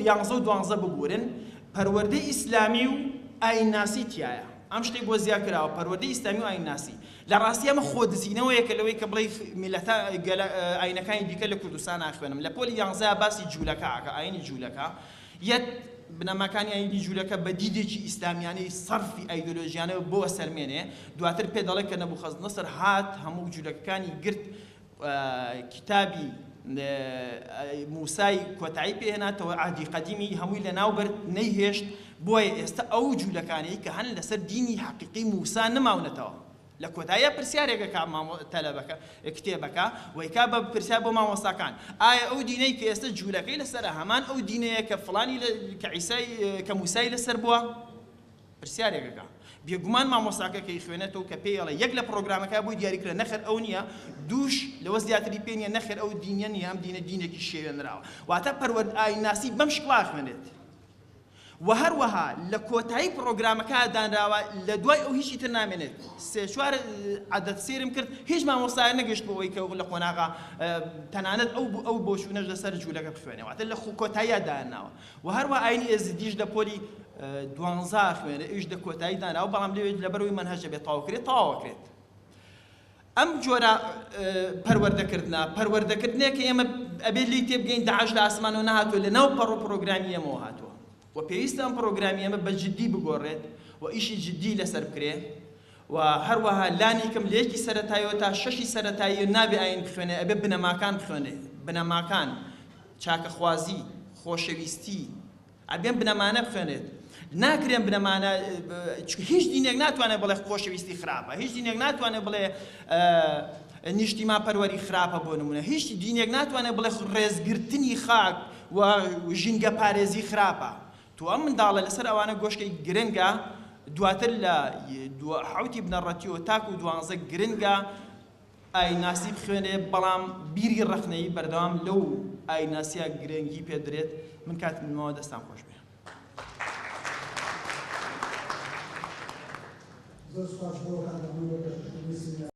11 ببورن، پەروەردەی ئیسلامی و ئایناسی تایە. ئەم شتێک بۆ زیاد کراوە، پەروەردەی ئیسلامی و ئایناسی. لە ڕاستی ئەمە خۆدزینەوەیەکە لەوەی کە بڵێ میلەتە ئاینەکانی دیکە لە کوردستان ناخوێنم. لە پۆلی 11 باسی جوولەکە ئاینی جوولەکە، یەت بنەماکانی ئاینی جوولەکە بە دیدێکی ئیسلامیانەی سەرفی ئایدۆلۆژیانەوە بۆ سەرمێنێ دواتر پێ دەڵێ کە نەبوخەزنەسەر هات هەموو جوولەکەکانی گرت کتابی موسای کۆتایی پێهێناتەوە عادی قەدیمی هەمووی لە ناوبەر نەیهێشت بۆیە ئێستا ئەو جوولەکانەی کە هەن لەسەر دینی حەقیقی موسا نەماونەتەوە لە کۆتاییە پرسیارێکەکە تەلەبەکە کتێبەکە وەیکا بە پرسیار بۆ مامۆستاکان ئایا ئەو دینەی کە ئێستا جوولەکەی لەسەر هەمان ئەو دینەیە کە فڵانی کە عیسای کە موسای لەسەر بووە پرسیارێکەکە بێگومان مامۆستاکە کەی خوێنێتەوە کە پێی ئەڵێ یەک لە پرۆگرامەکە بۆی دیاریکرا نەخێر ئەو نییە دووش لەوە زیاتری پێ نییە نەخێر ئەو دینە نیە ئەم دینە دینێکی شێوێنراوە واتە پەروەردئایناسی بەم شکڵا خوێنێت و هەروەها لە کۆتایی پرۆگرامەکە دانراوە لە دوای ئەو هیچی تر نامێنێت سێ چوار عەدەد سێرم کرد هیچ مامۆستایە نەگەشت بۆەوەی کە لە قۆناغا تەنانەت ئەو بۆچوونەش لەسەر جوولەکە بخوێنێ واتە لە کۆتاییە داناوە و هەروە ئاینی ئێزدیش لە پۆلی 12 خوێنێ ئیش لە کۆتایی داناوە بەڵام لەوێت لەبەرەوەی مەنهەجە بێت تەواوکرێت ئەم جۆرە پەروەردەکردنێک کە ئێمە ئەبێت لی تێبگەین داعش لە ئاسمانەوە نەهاتووە لە ناو پەڕ و پرۆگرامی ئێمەوە هاتووە و پێویستە ئەم پرۆگرامی ئەمە بە جددی بگۆڕێت و ئیشی جددی لەسەر بکرێت و هەروەها لانی کەم لە یەکی سەرەتاییەوە تا شەشی سەرەتایی نابێ ئاین بخوێنێ ئەبێ بنەماکان بخوێنێ بنەماکان چاکەخوازی خۆشەویستی ئەبێن بنەمانە بخوێنێت ناکرێن بنەمانە هیچ دینێک ناتوانێت بڵێ خۆشەویستی خراپە هیچ دینێک ناتوانێت بڵێ نیشتیما پەروەری خراپە بۆ نمونە هیچ دینێک ناتوانێت بڵێ ڕێزگرتنی خاک و ژینگە پارێزی خراپە تو ئەم منداڵە لەسەر ئەوانە گۆشتێک گرنگە دواتر لە حوتی بنەڕەتیەوە تاکو و 12 گرنگە ئایناسی بخوێنێ بەڵام بیری ڕەخنەیی بەردەوام لەو ئایناسیە گرنگی پێدرێت من کاتمەوە دەستان خۆش بێ زۆر سوپاس بۆ